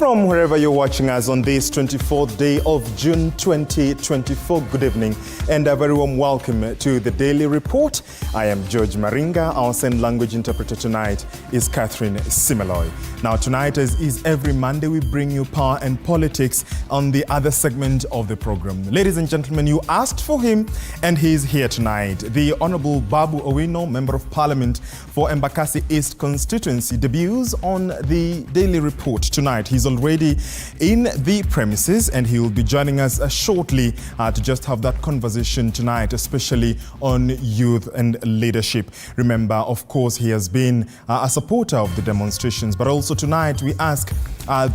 From wherever you're watching us on this 24th day of June 2024, good evening and a very warm welcome to the Daily Report. I am George Maringa. Our sign language interpreter tonight is Catherine Simeloy. Now tonight, as is every Monday, we bring you power and politics on the other segment of the program. Ladies and gentlemen, you asked for him and he is here tonight. The Honorable Babu Owino, Member of Parliament for Embakasi East constituency, debuts on the Daily Report tonight. He's already in the premises and he will be joining us shortly to just have that conversation tonight, especially on youth and leadership. Remember, of course, he has been a supporter of the demonstrations, but also tonight we ask,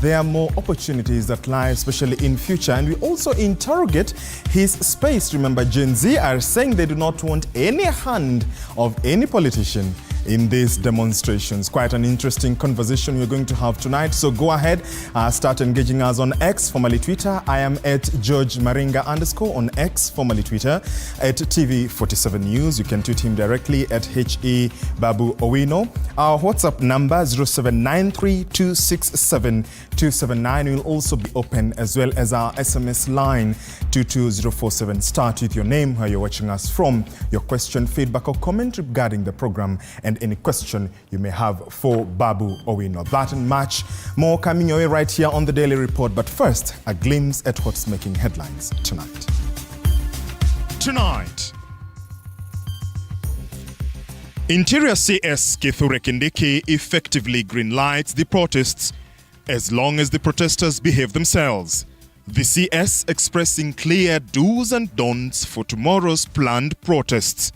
there are more opportunities that lie, especially in future, and we also interrogate his space. Remember, Gen Z are saying they do not want any hand of any politician in these demonstrations. Quite an interesting conversation we're going to have tonight. So go ahead, start engaging us on X, formerly Twitter. I am at George Maringa _ on X, formerly Twitter, at TV47 News. You can tweet him directly at HE Babu Owino. Our WhatsApp number 0793267279 will also be open, as well as our SMS line 22047. Start with your name, where you're watching us from, your question, feedback or comment regarding the program, and any question you may have for Babu Owino. That and much more coming your way right here on the Daily Report. But first, a glimpse at what's making headlines tonight. Interior CS Kithure Kindiki effectively greenlights the protests as long as the protesters behave themselves. The CS expressing clear do's and don'ts for tomorrow's planned protests.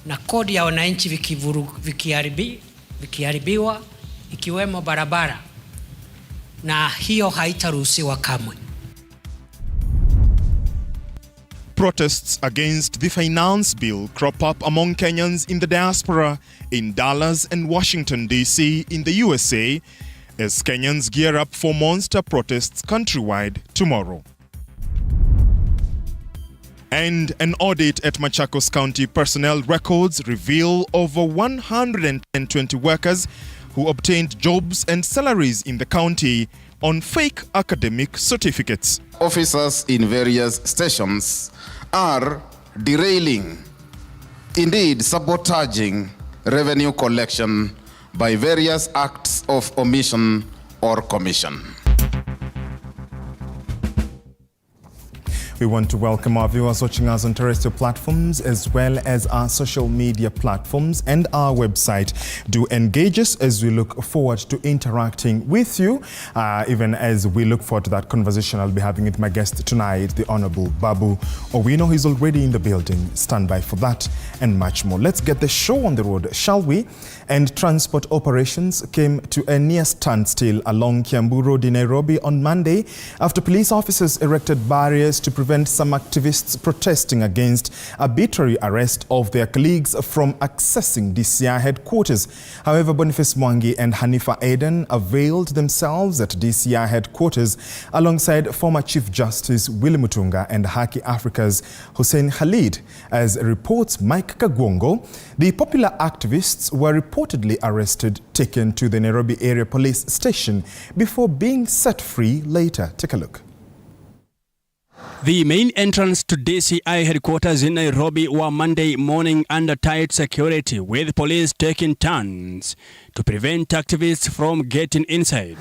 Na kodi ya wananchi vikiharibiwa ikiwemo barabara, na hiyo haitaruhusiwa kamwe. Protests against the finance bill crop up among Kenyans in the diaspora in Dallas and Washington, D.C. in the USA as Kenyans gear up for monster protests countrywide tomorrow. And an audit at Machakos County personnel records reveal over 120 workers who obtained jobs and salaries in the county on fake academic certificates. Officers in various stations are derailing, indeed sabotaging, revenue collection by various acts of omission or commission. We want to welcome our viewers watching us on terrestrial platforms as well as our social media platforms and our website. Do engage us as we look forward to interacting with you, even as we look forward to that conversation I'll be having with my guest tonight, the Honorable Babu Owino. He's already in the building. Stand by for that and much more. Let's get the show on the road, shall we? And transport operations came to a near standstill along Kiambu Road in Nairobi on Monday after police officers erected barriers to prevent some activists protesting against arbitrary arrest of their colleagues from accessing DCI headquarters. However, Boniface Mwangi and Hanifa Aden availed themselves at DCI headquarters alongside former Chief Justice Willy Mutunga and Haki Africa's Hussein Khalid. As reports Mike Kagwongo, the popular activists were reportedly arrested, taken to the Nairobi area police station before being set free later. Take a look. The main entrance to DCI headquarters in Nairobi were Monday morning under tight security, with police taking turns to prevent activists from getting inside.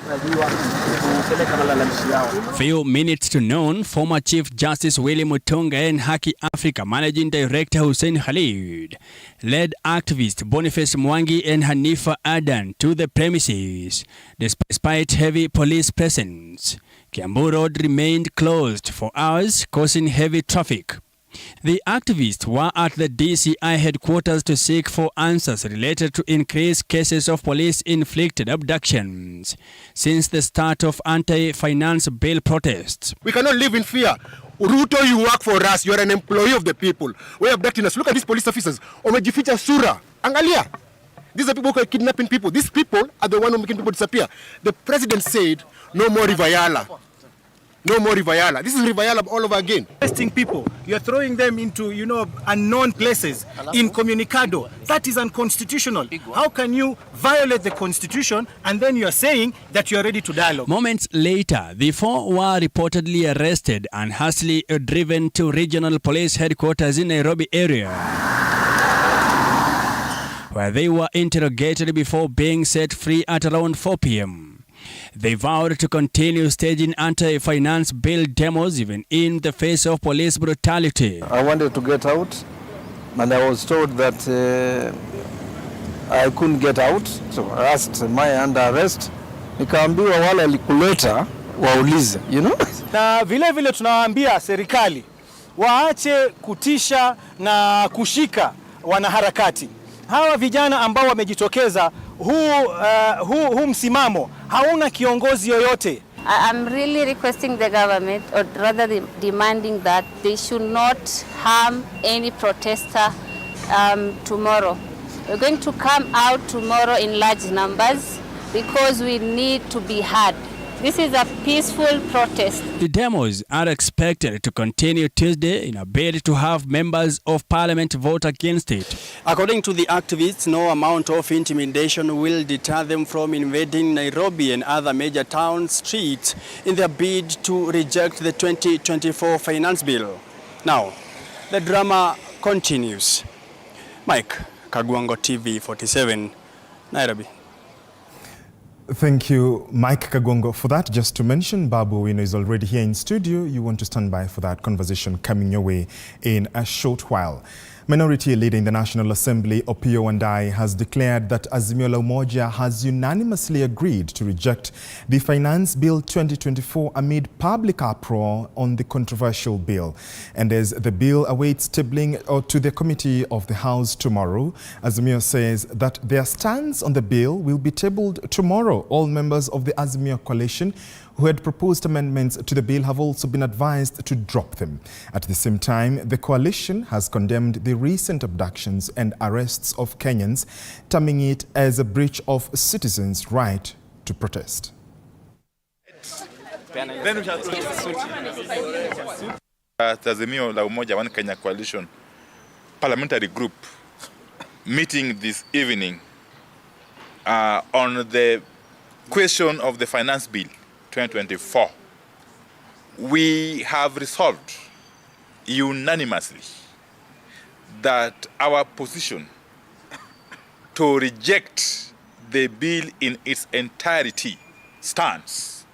Few minutes to noon, former Chief Justice Willy Mutunga and Haki Africa Managing Director Hussein Khalid led activists Boniface Mwangi and Hanifa Adan to the premises. Despite heavy police presence, Kiambu Road remained closed for hours, causing heavy traffic. The activists were at the DCI headquarters to seek for answers related to increased cases of police-inflicted abductions since the start of anti-finance bill protests. We cannot live in fear. Ruto, you work for us. You are an employee of the people. We are abducting us. Look at these police officers. Omejificha sura. Angalia. These are people who are kidnapping people. These people are the ones who are making people disappear. The president said, no more Rivayala. No more Rivayala. This is Rivayala all over again. Testing people, you're throwing them into, unknown places, incommunicado. That is unconstitutional. How can you violate the constitution and then you're saying that you're ready to dialogue? Moments later, the four were reportedly arrested and hastily driven to regional police headquarters in Nairobi area, where they were interrogated before being set free at around 4 p.m. They vowed to continue staging anti-finance bill demos even in the face of police brutality. I wanted to get out, and I was told that I couldn't get out, so I asked, am I under arrest? Nikaambiwa wale likuleta waulize, Na vile tunawaambia serikali waache kutisha na kushika wanaharakati. Hawa vijana ambao wamejitokeza, huu msimamo hauna kiongozi yoyote. I'm really requesting the government, or rather demanding that they should not harm any protester tomorrow. We're going to come out tomorrow in large numbers because we need to be heard. This is a peaceful protest. The demos are expected to continue Tuesday in a bid to have members of parliament vote against it. According to the activists, no amount of intimidation will deter them from invading Nairobi and other major town streets in their bid to reject the 2024 finance bill. Now, the drama continues. Mike Kagwango, TV 47, Nairobi. Thank you, Mike Kagongo, for that. Just to mention, Babu Owino is already here in studio. You want to stand by for that conversation coming your way in a short while. Minority Leader in the National Assembly, Opiyo Wandayi, has declared that Azimio la Umoja has unanimously agreed to reject the Finance Bill 2024 amid public uproar on the controversial bill. And as the bill awaits tabling to the Committee of the House tomorrow, Azimio says that their stance on the bill will be tabled tomorrow. All members of the Azimio coalition who had proposed amendments to the bill have also been advised to drop them. At the same time, the coalition has condemned the recent abductions and arrests of Kenyans, terming it as a breach of citizens' right to protest. Azimio la Umoja One Kenya Coalition parliamentary group meeting this evening on the question of the finance bill 2024. We have resolved unanimously that our position to reject the bill in its entirety stands.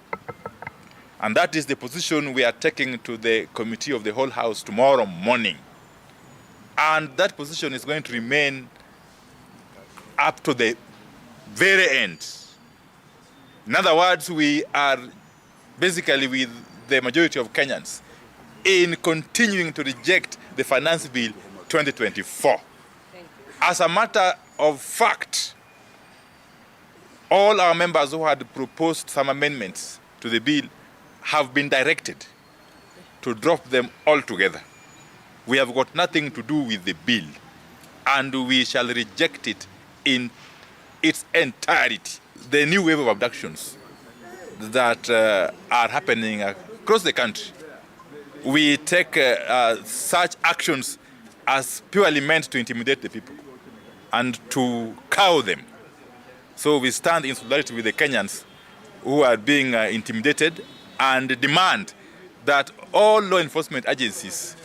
And that is the position we are taking to the Committee of the Whole House tomorrow morning. And that position is going to remain up to the very end. In other words, we are basically with the majority of Kenyans in continuing to reject the Finance Bill 2024. As a matter of fact, all our members who had proposed some amendments to the bill have been directed to drop them altogether. We have got nothing to do with the bill, and we shall reject it in its entirety. The new wave of abductions that are happening across the country, we take such actions as purely meant to intimidate the people and to cow them. So we stand in solidarity with the Kenyans who are being intimidated and demand that all law enforcement agencies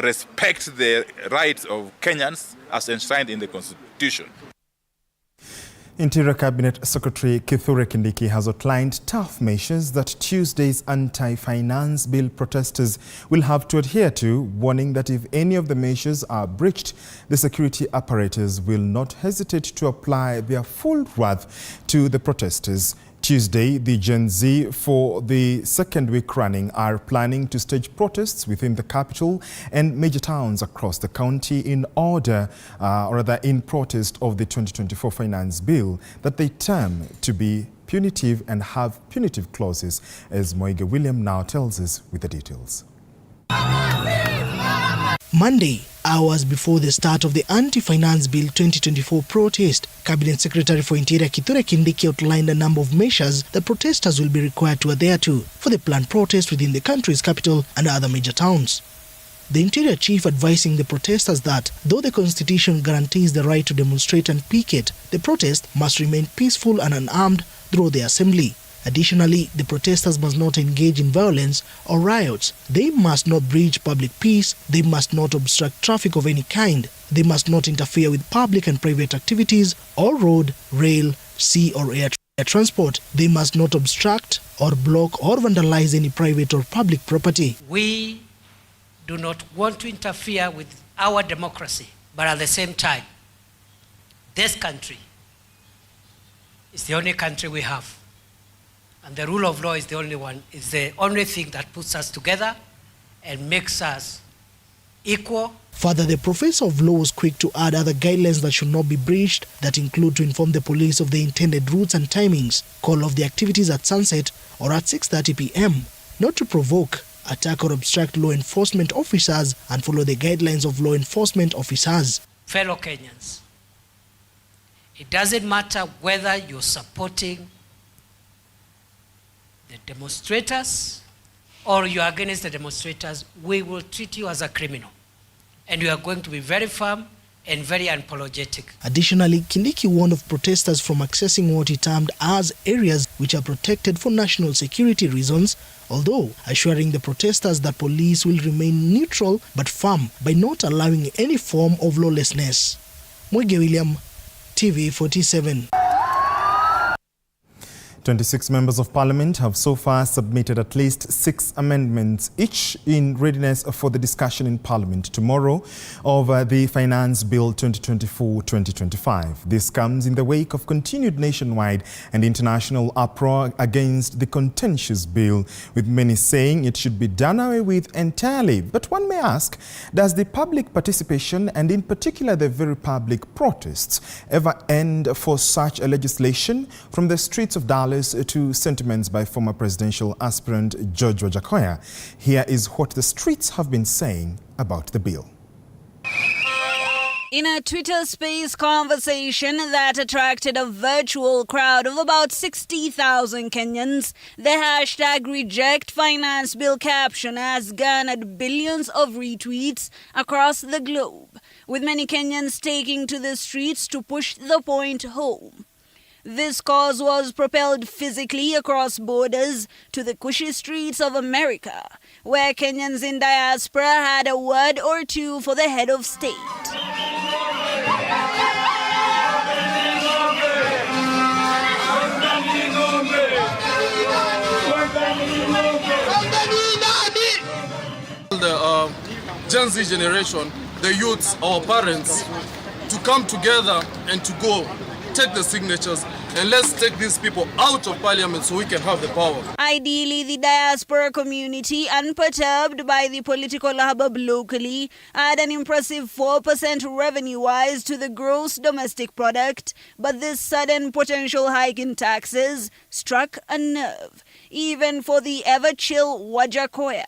respect the rights of Kenyans as enshrined in the Constitution. Interior Cabinet Secretary Kithure Kindiki has outlined tough measures that Tuesday's anti-finance bill protesters will have to adhere to, warning that if any of the measures are breached, the security apparatus will not hesitate to apply their full wrath to the protesters. Tuesday, the Gen Z, for the second week running, are planning to stage protests within the capital and major towns across the county in protest of the 2024 finance bill that they term to be punitive and have punitive clauses, as Moiga William now tells us with the details. Monday, hours before the start of the Anti-Finance Bill 2024 protest. Cabinet Secretary for Interior Kithure Kindiki outlined a number of measures that protesters will be required to adhere to for the planned protest within the country's capital and other major towns. The Interior Chief advising the protesters that, though the Constitution guarantees the right to demonstrate and picket, the protest must remain peaceful and unarmed through the assembly. Additionally, the protesters must not engage in violence or riots. They must not breach public peace. They must not obstruct traffic of any kind. They must not interfere with public and private activities or road, rail, sea or air transport. They must not obstruct or block or vandalize any private or public property. We do not want to interfere with our democracy, but at the same time, this country is the only country we have. And the rule of law is the only thing that puts us together and makes us equal. Further, the professor of law was quick to add other guidelines that should not be breached, that include to inform the police of the intended routes and timings, call off the activities at sunset or at 6:30 p.m., not to provoke, attack or obstruct law enforcement officers, and follow the guidelines of law enforcement officers. Fellow Kenyans, it doesn't matter whether you're supporting the demonstrators or you are against the demonstrators, we will treat you as a criminal. And we are going to be very firm and very unapologetic. Additionally, Kindiki warned of protesters from accessing what he termed as areas which are protected for national security reasons, although assuring the protesters that police will remain neutral but firm by not allowing any form of lawlessness. Mwege William, TV 47. 26 members of parliament have so far submitted at least 6 amendments, each in readiness for the discussion in parliament tomorrow of the Finance Bill 2024-2025. This comes in the wake of continued nationwide and international uproar against the contentious bill, with many saying it should be done away with entirely. But one may ask, does the public participation, and in particular the very public protests, ever end for such a legislation? From the streets of Dallas to sentiments by former presidential aspirant George Wajakoya, here is what the streets have been saying about the bill. In a Twitter Space conversation that attracted a virtual crowd of about 60,000 Kenyans, the hashtag Reject Finance Bill caption has garnered billions of retweets across the globe, with many Kenyans taking to the streets to push the point home. This cause was propelled physically across borders to the cushy streets of America, where Kenyans in diaspora had a word or two for the head of state. The Gen Z generation, the youths, our parents, to come together and to go take the signatures, and let's take these people out of parliament so we can have the power. Ideally, the diaspora community, unperturbed by the political hubbub locally, had an impressive 4% revenue-wise to the gross domestic product, but this sudden potential hike in taxes struck a nerve, even for the ever-chill Wajakoya.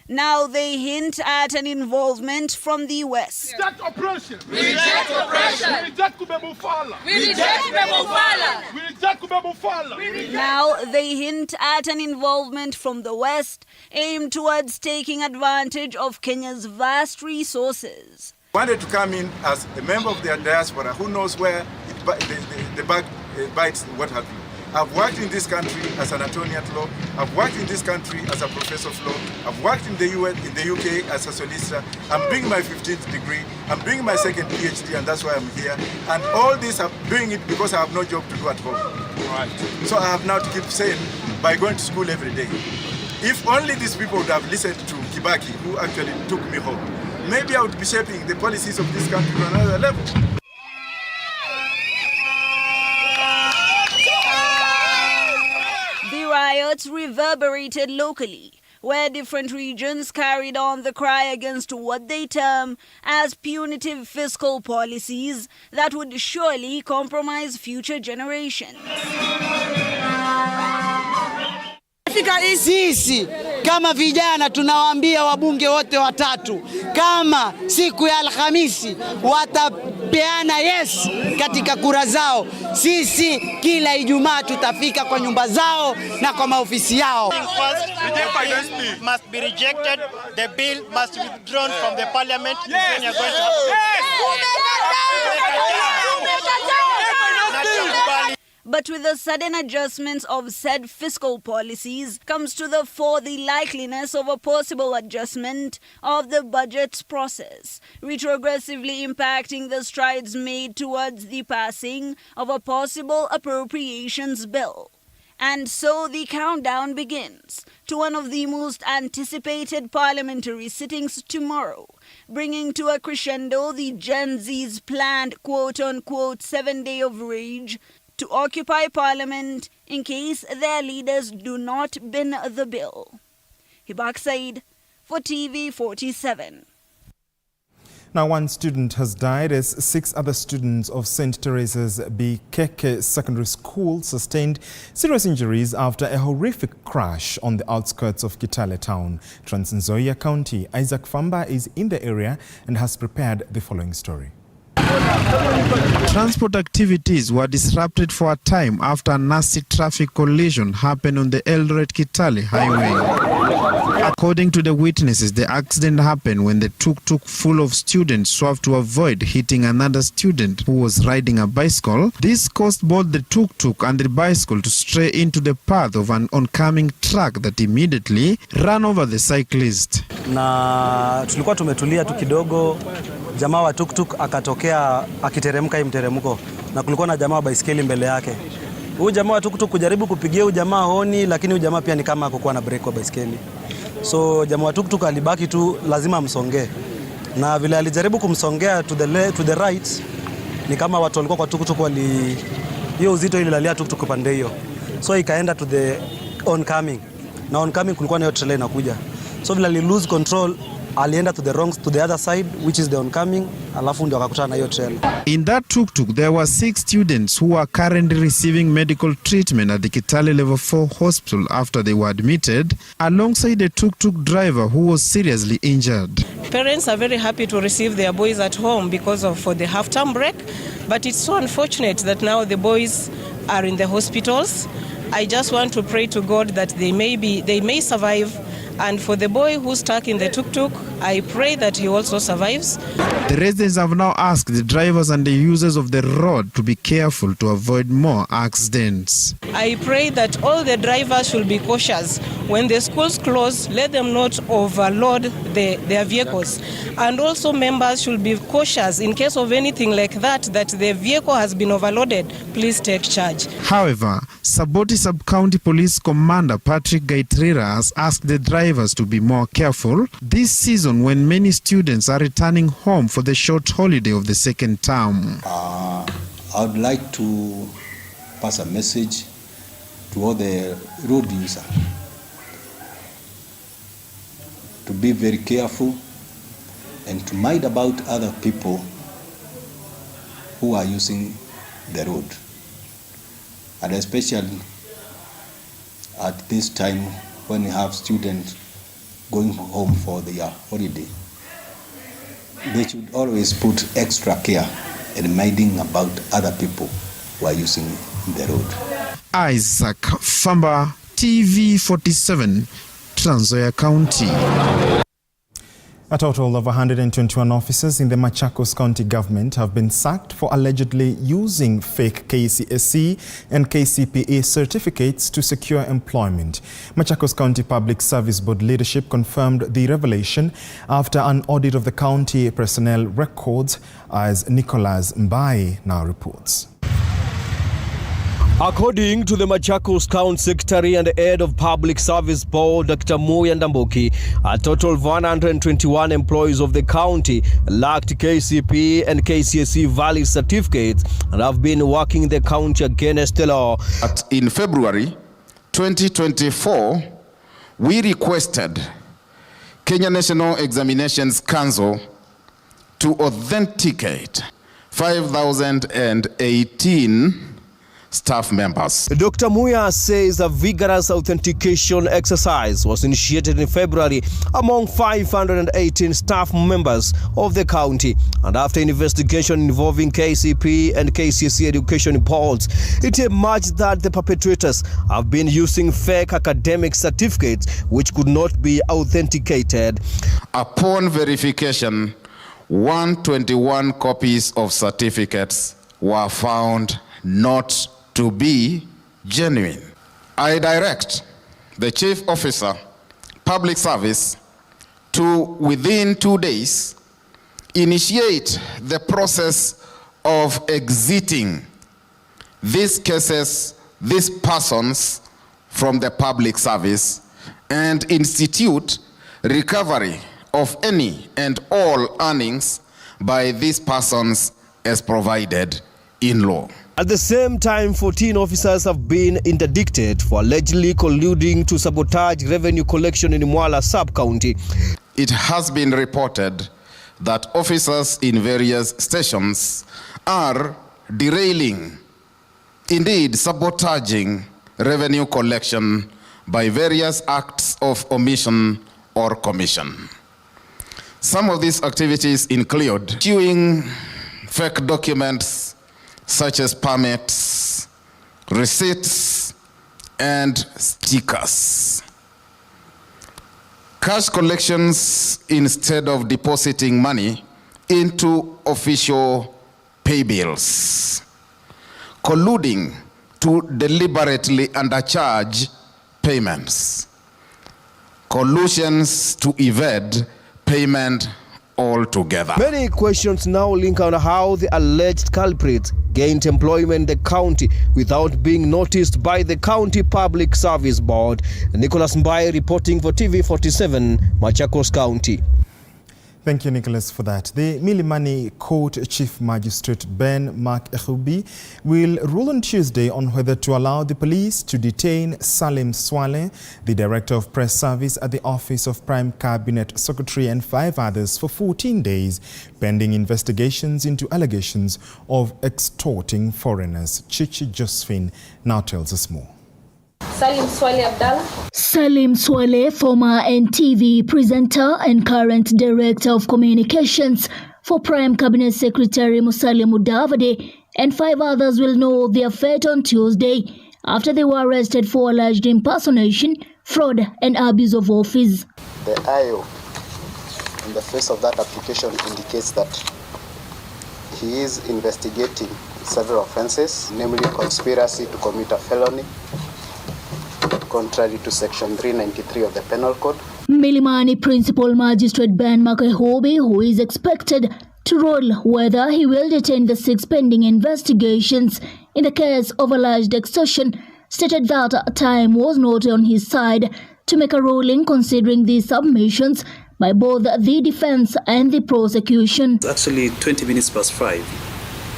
Now they hint at an involvement from the West. Reject oppression! Reject oppression! Reject kubebufala! Reject kubebufala! Reject kubebufala! Now they hint at an involvement from the West aimed towards taking advantage of Kenya's vast resources. Wanted to come in as a member of the diaspora who knows where the bag bites, what have you. I've worked in this country as an attorney at law. I've worked in this country as a professor of law. I've worked in the UK as a solicitor. I'm doing my 15th degree. I'm doing my second PhD, and that's why I'm here. And all this, I'm doing it because I have no job to do at home. Right. So I have now to keep saying, by going to school every day. If only these people would have listened to Kibaki, who actually took me home, maybe I would be shaping the policies of this country to another level. Riots reverberated locally, where different regions carried on the cry against what they term as punitive fiscal policies that would surely compromise future generations. Sisi kama vijana tunawaambia wabunge wote watatu, kama siku ya Alhamisi watapeana yes katika kura zao, sisi kila Ijumaa tutafika kwa nyumba zao na kwa maofisi yao. Must be rejected. The bill must be withdrawn from the parliament. But with the sudden adjustments of said fiscal policies comes to the fore the likeliness of a possible adjustment of the budget process, retrogressively impacting the strides made towards the passing of a possible appropriations bill. And so the countdown begins to one of the most anticipated parliamentary sittings tomorrow, bringing to a crescendo the Gen Z's planned quote-unquote 7-day of rage to occupy parliament in case their leaders do not bin the bill. Hibak Said for TV 47. Now, one student has died as 6 other students of St. Teresa's Bikeke Secondary School sustained serious injuries after a horrific crash on the outskirts of Kitale town, Trans Nzoia County. Isaac Famba is in the area and has prepared the following story. Transport activities were disrupted for a time after a nasty traffic collision happened on the Eldoret-Kitale highway. According to the witnesses, the accident happened when the tuk-tuk full of students swerved to avoid hitting another student who was riding a bicycle. This caused both the tuk-tuk and the bicycle to stray into the path of an oncoming truck that immediately ran over the cyclist. Na tulikuwa tumetulia tu kidogo, jamaa wa tuk-tuk akatokea akiteremka hii mteremko, na kulikuwa na jamaa wa baisikeli mbele yake. Huyu jamaa wa tuk-tuk kujaribu kupigia huyu jamaa honi, lakini huyu jamaa pia ni kama hakukuwa na brake kwa baisikeli. So jamaa wa tuk-tuk alibaki tu lazima amsongee. Na vile alijaribu kumsongea to the right, ni kama watu walikuwa kwa tuk-tuk hiyo uzito ililalia tuk-tuk pande hiyo. So ikaenda to the oncoming. Na oncoming kulikuwa na hiyo trailer inakuja. So vile ali lose control, alienda to the other side, which is the oncoming, alafu ndio akakutana na hiyo trailer. In that tuk-tuk, there were 6 students who are currently receiving medical treatment at the Kitale Level 4 hospital after they were admitted, alongside a tuk-tuk driver who was seriously injured. Parents are very happy to receive their boys at home because for the half-term break, but it's so unfortunate that now the boys are in the hospitals. I just want to pray to God that they may survive. And for the boy who's stuck in the tuk-tuk, I pray that he also survives. The residents have now asked the drivers and the users of the road to be careful to avoid more accidents. I pray that all the drivers should be cautious. When the schools close, let them not overload their vehicles. And also members should be cautious in case of anything like that the vehicle has been overloaded. Please take charge. However, Saboti Sub-County Police Commander Patrick Gaitrira has asked the drivers to be more careful this season when many students are returning home for the short holiday of the second term. I would like to pass a message to all the road users to be very careful and to mind about other people who are using the road, and especially at this time when you have students going home for their holiday. They should always put extra care in minding about other people who are using the road. Isaac Famba, TV 47, Trans Nzoia County. A total of 121 officers in the Machakos County government have been sacked for allegedly using fake KCSE and KCPE certificates to secure employment. Machakos County Public Service Board leadership confirmed the revelation after an audit of the county personnel records, as Nicholas Mbai now reports. According to the Machakos County Secretary and Head of Public Service Board, Dr. Muya Ndambuki, a total of 121 employees of the county lacked KCPE and KCSE valid certificates and have been working in the county against the law. In February 2024, we requested Kenya National Examinations Council to authenticate 5,018 staff members. Dr. Muya says a vigorous authentication exercise was initiated in February among 518 staff members of the county, and after investigation involving KCP and KCSE education boards, it emerged that the perpetrators have been using fake academic certificates which could not be authenticated. Upon verification, 121 copies of certificates were found not to be genuine. I direct the Chief Officer, Public Service, to within 2 days initiate the process of exiting these cases, these persons from the public service, and institute recovery of any and all earnings by these persons as provided in law. At the same time, 14 officers have been interdicted for allegedly colluding to sabotage revenue collection in Mwala sub-county. It has been reported that officers in various stations are derailing, indeed sabotaging revenue collection by various acts of omission or commission. Some of these activities include issuing fake documents such as permits, receipts, and stickers. Cash collections instead of depositing money into official pay bills. Colluding to deliberately undercharge payments. Collusions to evade payment altogether. Many questions now link on how the alleged culprits gained employment in the county without being noticed by the County Public Service Board. Nicholas Mbai reporting for TV47, Machakos County. Thank you, Nicholas, for that. The Milimani Court Chief Magistrate Ben Mark Ehubi will rule on Tuesday on whether to allow the police to detain Salim Swale, the Director of Press Service at the Office of Prime Cabinet Secretary, and 5 others for 14 days, pending investigations into allegations of extorting foreigners. Chichi Josephine now tells us more. Salim Swale Abdallah. Salim Swale, former NTV presenter and current Director of Communications for Prime Cabinet Secretary Musalia Mudavadi, and 5 others will know their fate on Tuesday after they were arrested for alleged impersonation, fraud, and abuse of office. The IO in the face of that application indicates that he is investigating several offenses, namely conspiracy to commit a felony, contrary to Section 393 of the Penal Code. Milimani Principal Magistrate Ben Makehobi, who is expected to rule whether he will detain the 6 pending investigations in the case of alleged extortion, stated that time was not on his side to make a ruling considering the submissions by both the defense and the prosecution. It's actually 20 minutes past 5.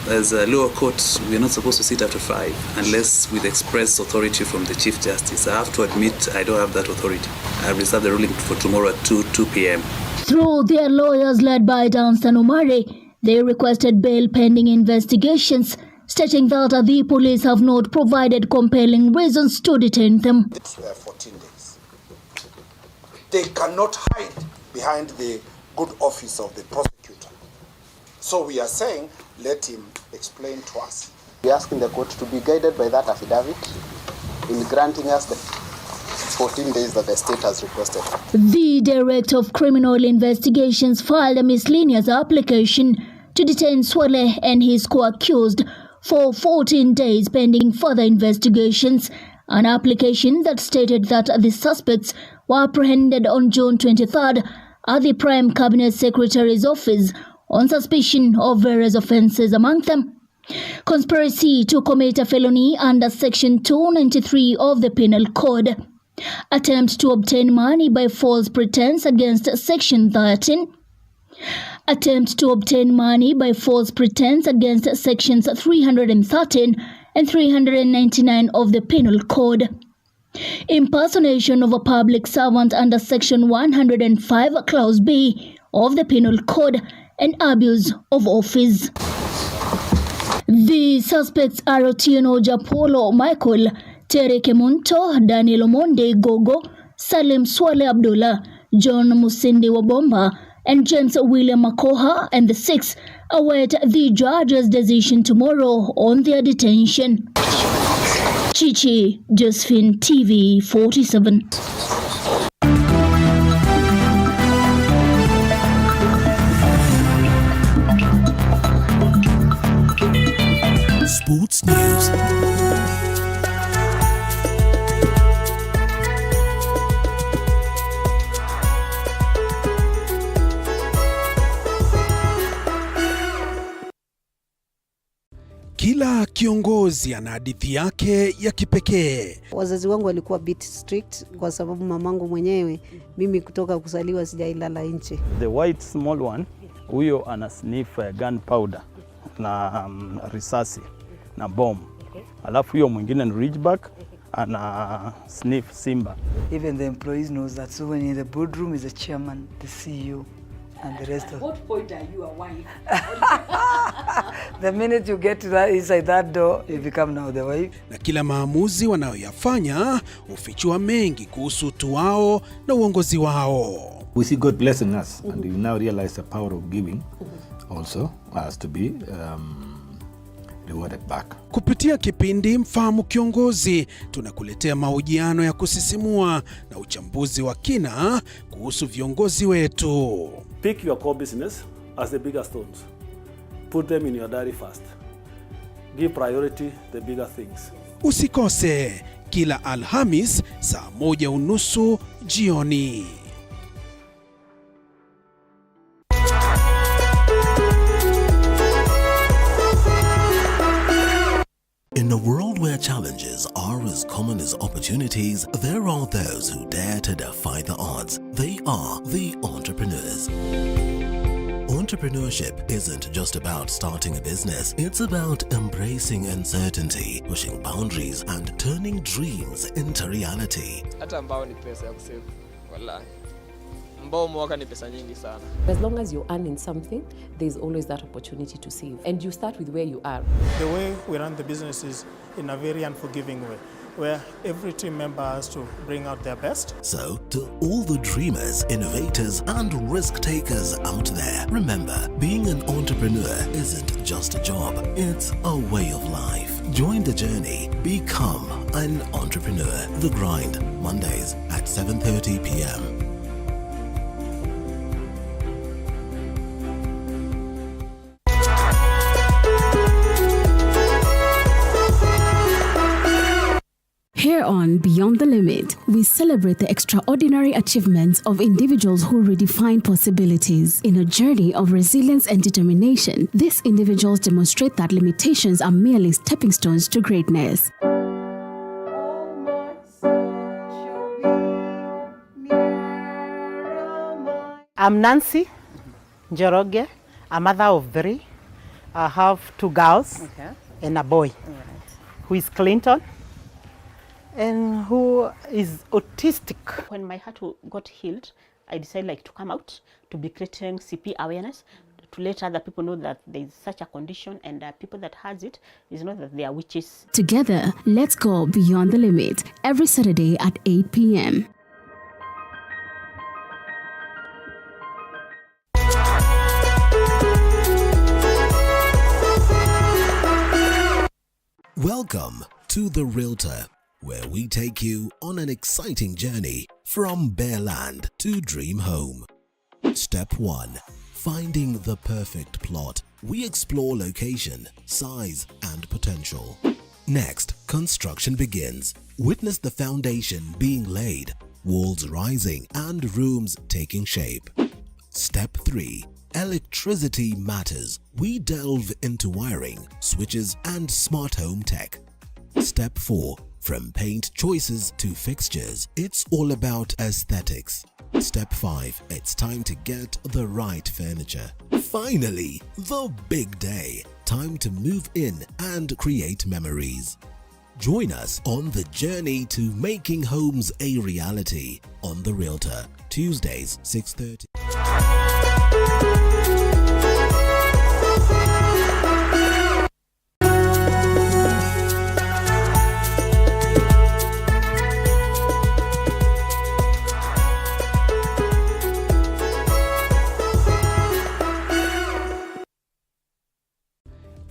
As a lower court, we are not supposed to sit after 5 unless with express authority from the Chief Justice. I have to admit I don't have that authority. I have reserved the ruling for tomorrow at 2 p.m. Through their lawyers led by Danstan Umare, they requested bail pending investigations, stating that the police have not provided compelling reasons to detain them. It's 14 days. They cannot hide behind the good office of the prosecutor. So we are saying, let him explain to us. We are asking the court to be guided by that affidavit in granting us the 14 days that the state has requested. The Director of Criminal Investigations filed a miscellaneous application to detain Swale and his co-accused for 14 days pending further investigations, an application that stated that the suspects were apprehended on June 23rd at the Prime Cabinet Secretary's office on suspicion of various offences, among them conspiracy to commit a felony under Section 293 of the Penal Code, attempt to obtain money by false pretense against Section 13, attempt to obtain money by false pretense against Sections 313 and 399 of the Penal Code, impersonation of a public servant under Section 105 Clause B of the Penal Code, and abuse of office. The suspects are Otieno Japolo Michael, Tere Kemunto, Daniel Omonde Gogo, Salim Swale Abdullah, John Musindi Wabomba, and James William Makoha, and the 6 await the judge's decision tomorrow on their detention. Chichi, Josephine, TV 47. Sports News. Kila kiongozi ana hadithi yake ya kipekee. Wazazi wangu walikuwa bit strict kwa sababu mamangu mwenyewe, mimi kutoka kuzaliwa sijailala nje. The white small one, huyo ana sniff gunpowder na risasi na bomb. Alafu huyo mwingine ni Ridgeback ana sniff simba. Even the employees knows that. So when you're in the boardroom is the chairman, the CEO, and the rest of. At what point are you a wife? The minute you get to that inside that door, you become now the wife. Na kila maamuzi wanayoyafanya hufichua mengi kuhusu utu wao na uongozi wao. We see God blessing us, and we now realize the power of giving also has to be rewarded back. Kupitia kipindi Mfahamu Kiongozi, tunakuletea mahojiano ya kusisimua na uchambuzi wa kina kuhusu viongozi wetu. Pick your core business as the bigger stones. Put them in your diary first. Give priority the bigger things. Usikose kila Alhamis saa 1:30 jioni. In a world where challenges are as common as opportunities, there are those who dare to defy the odds. They are the entrepreneurs. Entrepreneurship isn't just about starting a business, it's about embracing uncertainty, pushing boundaries, and turning dreams into reality. Hata ambao ni pesa ya kusave, wallahi. Ambao mwaka ni pesa nyingi sana. As long as you're earning something, there's always that opportunity to save. And you start with where you are. The way we run the business is in a very unforgiving way, where every team member has to bring out their best. So, to all the dreamers, innovators, and risk takers out there, remember, being an entrepreneur isn't just a job, it's a way of life. Join the journey. Become an entrepreneur. The Grind, Mondays at 7:30 p.m. Here on Beyond the Limit, we celebrate the extraordinary achievements of individuals who redefine possibilities. In a journey of resilience and determination, these individuals demonstrate that limitations are merely stepping stones to greatness. I'm Nancy Njoroge, a mother of 3. I have 2 girls and a boy who is Clinton and who is autistic. When my heart got healed, I decided to come out to be creating CP awareness, to let other people know that there is such a condition, and people that has it is not that they are witches. Together, let's go beyond the limit every Saturday at 8 p.m. Welcome to The Realtor, where we take you on an exciting journey from bare land to dream home. Step 1. Finding the perfect plot. We explore location, size, and potential. Next, construction begins. Witness the foundation being laid, walls rising, and rooms taking shape. Step 3. Electricity matters. We delve into wiring, switches, and smart home tech. Step 4. From paint choices to fixtures, it's all about aesthetics. Step 5. It's time to get the right furniture. Finally, the big day. Time to move in and create memories. Join us on the journey to making homes a reality on The Realtor, Tuesdays 6:30.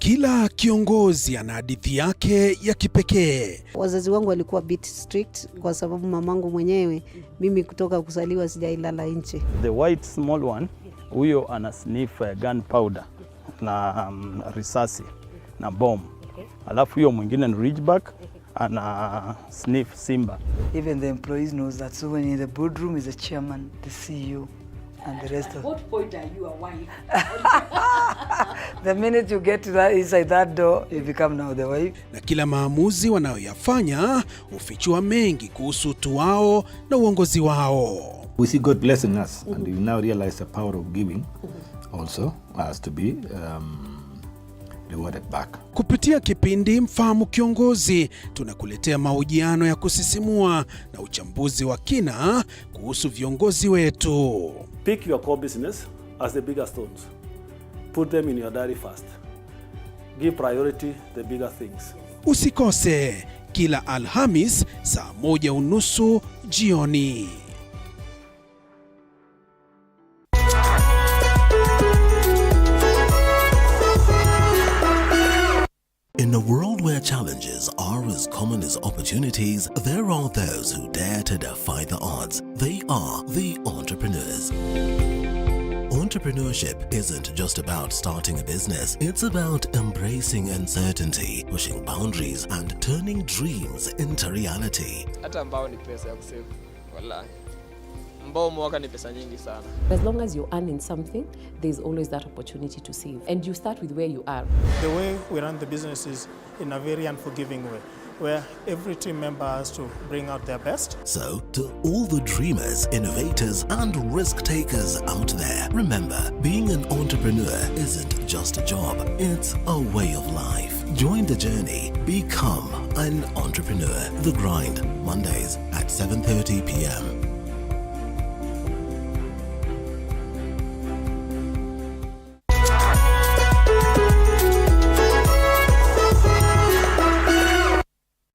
Kila kiongozi ana hadithi yake ya kipekee. Wazazi wangu walikuwa bit strict kwa sababu mamangu mwenyewe, mimi kutoka kuzaliwa sijailala nje. The white small one, huyo ana sniff gunpowder na risasi na bomb. Alafu huyo mwingine ni ridgeback, ana sniff simba. Even the employees knows that. So when in the boardroom is the chairman, the CEO, and the rest of. At what point are you a wife? The minute you get to that inside that door, you become now the wife. Na kila maamuzi wanayoyafanya hufichua mengi kuhusu utu wao na uongozi wao. We see God blessing us, and we now realize the power of giving also has to be rewarded back. Kupitia kipindi Mfahamu Kiongozi, tunakuletea mahojiano ya kusisimua na uchambuzi wa kina kuhusu viongozi wetu. Pick your core business as the bigger stones. Put them in your diary first. Give priority the bigger things. Usikose kila Alhamis saa 1:30 jioni. In a world where challenges are as common as opportunities, there are those who dare to defy the odds. They are the entrepreneurs. Entrepreneurship isn't just about starting a business, it's about embracing uncertainty, pushing boundaries, and turning dreams into reality. Hata ambao ni pesa ya kusave, wallahi. Mbao mwaka ni pesa nyingi sana. As long as you're earning something, there's always that opportunity to save. And you start with where you are. The way we run the business is in a very unforgiving way, where every team member has to bring out their best. So, to all the dreamers, innovators, and risk takers out there, remember, being an entrepreneur isn't just a job, it's a way of life. Join the journey. Become an entrepreneur. The Grind, Mondays at 7:30 p.m.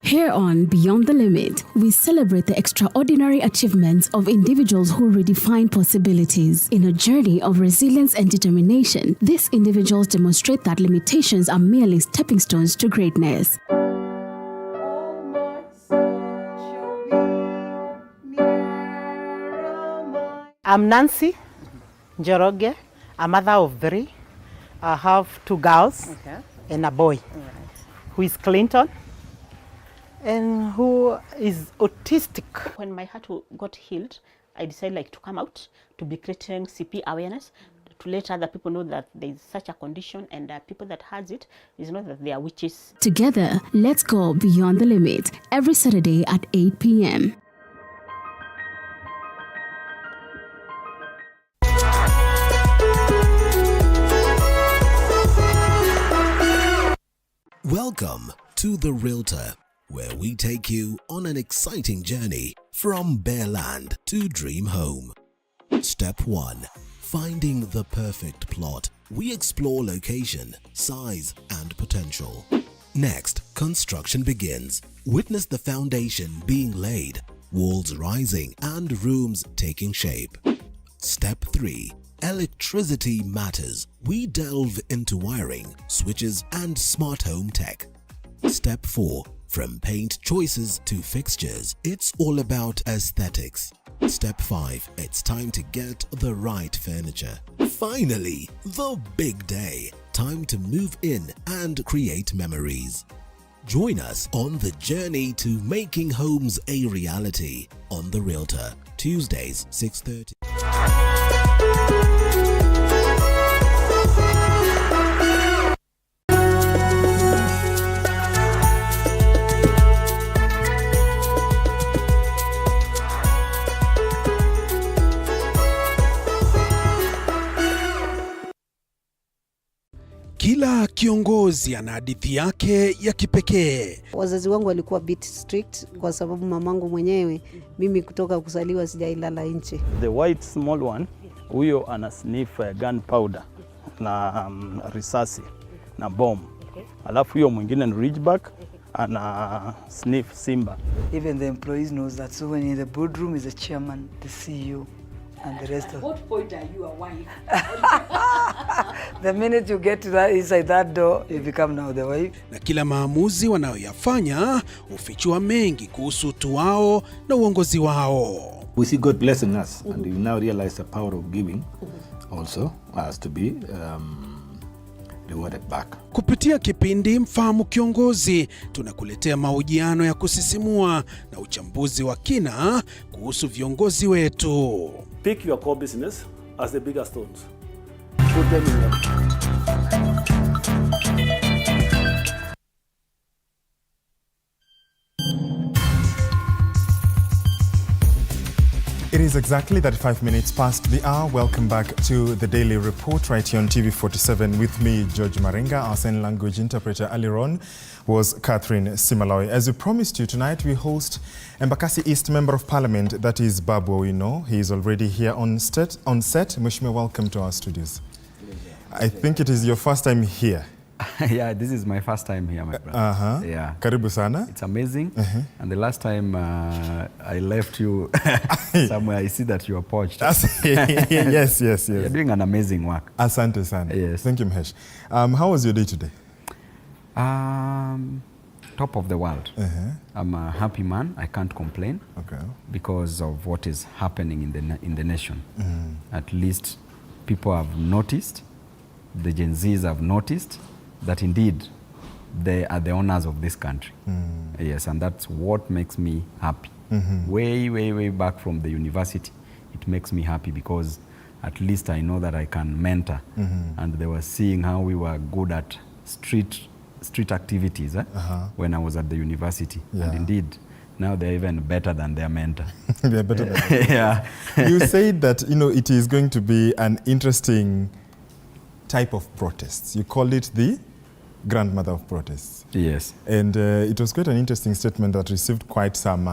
Here on Beyond the Limit, we celebrate the extraordinary achievements of individuals who redefine possibilities. In a journey of resilience and determination, these individuals demonstrate that limitations are merely stepping stones to greatness. I'm Nancy Njoroge, a mother of 3. I have 2 girls and a boy who is Clinton and who is autistic. When my heart got healed, I decided to come out to be creating CP awareness, to let other people know that there is such a condition, and people that has it is not that they are witches. Together, let's go beyond the limit every Saturday at 8 p.m. Welcome to The Realtor, where we take you on an exciting journey from bare land to dream home. Step 1. Finding the perfect plot. We explore location, size, and potential. Next, construction begins. Witness the foundation being laid, walls rising, and rooms taking shape. Step 3. Electricity matters. We delve into wiring, switches, and smart home tech. Step 4. From paint choices to fixtures, it's all about aesthetics. Step 5. It's time to get the right furniture. Finally, the big day. Time to move in and create memories. Join us on the journey to making homes a reality on The Realtor, Tuesdays 6:30. Kila kiongozi ana hadithi yake ya kipekee. Wazazi wangu walikuwa bit strict kwa sababu mamangu mwenyewe, mimi kutoka kuzaliwa sijailala nje. The white small one, huyo ana sniff gunpowder na risasi na bomb. Alafu huyo mwingine ni ridgeback, ana sniff simba. Even the employees knows that. So when in the boardroom is the chairman, the CEO, and the rest of... What point are you a wife? The minute you get to that, inside that door, you become now the wife. Na kila maamuzi wanayoyafanya hufichua mengi kuhusu utu wao na uongozi wao. We see God blessing us, and we now realize the power of giving also has to be rewarded back. Kupitia kipindi Mfahamu Kiongozi, tunakuletea mahojiano ya kusisimua na uchambuzi wa kina kuhusu viongozi wetu. Pick your core business as the bigger stones. Put them in your... It is exactly 35 minutes past the hour. Welcome back to the Daily Report right here on TV47 with me, George Maringa. Our sign language interpreter earlier on was Catherine Simaloy. As we promised you, tonight we host Embakasi East Member of Parliament, that is Babu Owino. He is already here on set. Mheshimiwa, welcome to our studios. I think it is your first time here. Yeah, this is my first time here, my brother. Yeah. Karibu sana. It's amazing. And the last time I left you somewhere, I see that you are poached. Yes. You're doing an amazing work. Asante sana. Yes. Thank you, Mhesh. How was your day today? Top of the world. I'm a happy man. I can't complain. Okay. Because of what is happening in the nation. At least people have noticed, the Gen Zs have noticed, that indeed they are the owners of this country. Yes, and that's what makes me happy. Way back from the university, it makes me happy because at least I know that I can mentor. And they were seeing how we were good at street activities when I was at the university. And indeed, now they're even better than their mentor. They're better than their mentor. Yeah. You said that, it is going to be an interesting type of protests. You call it the grandmother of protests. Yes. And it was quite an interesting statement that received quite some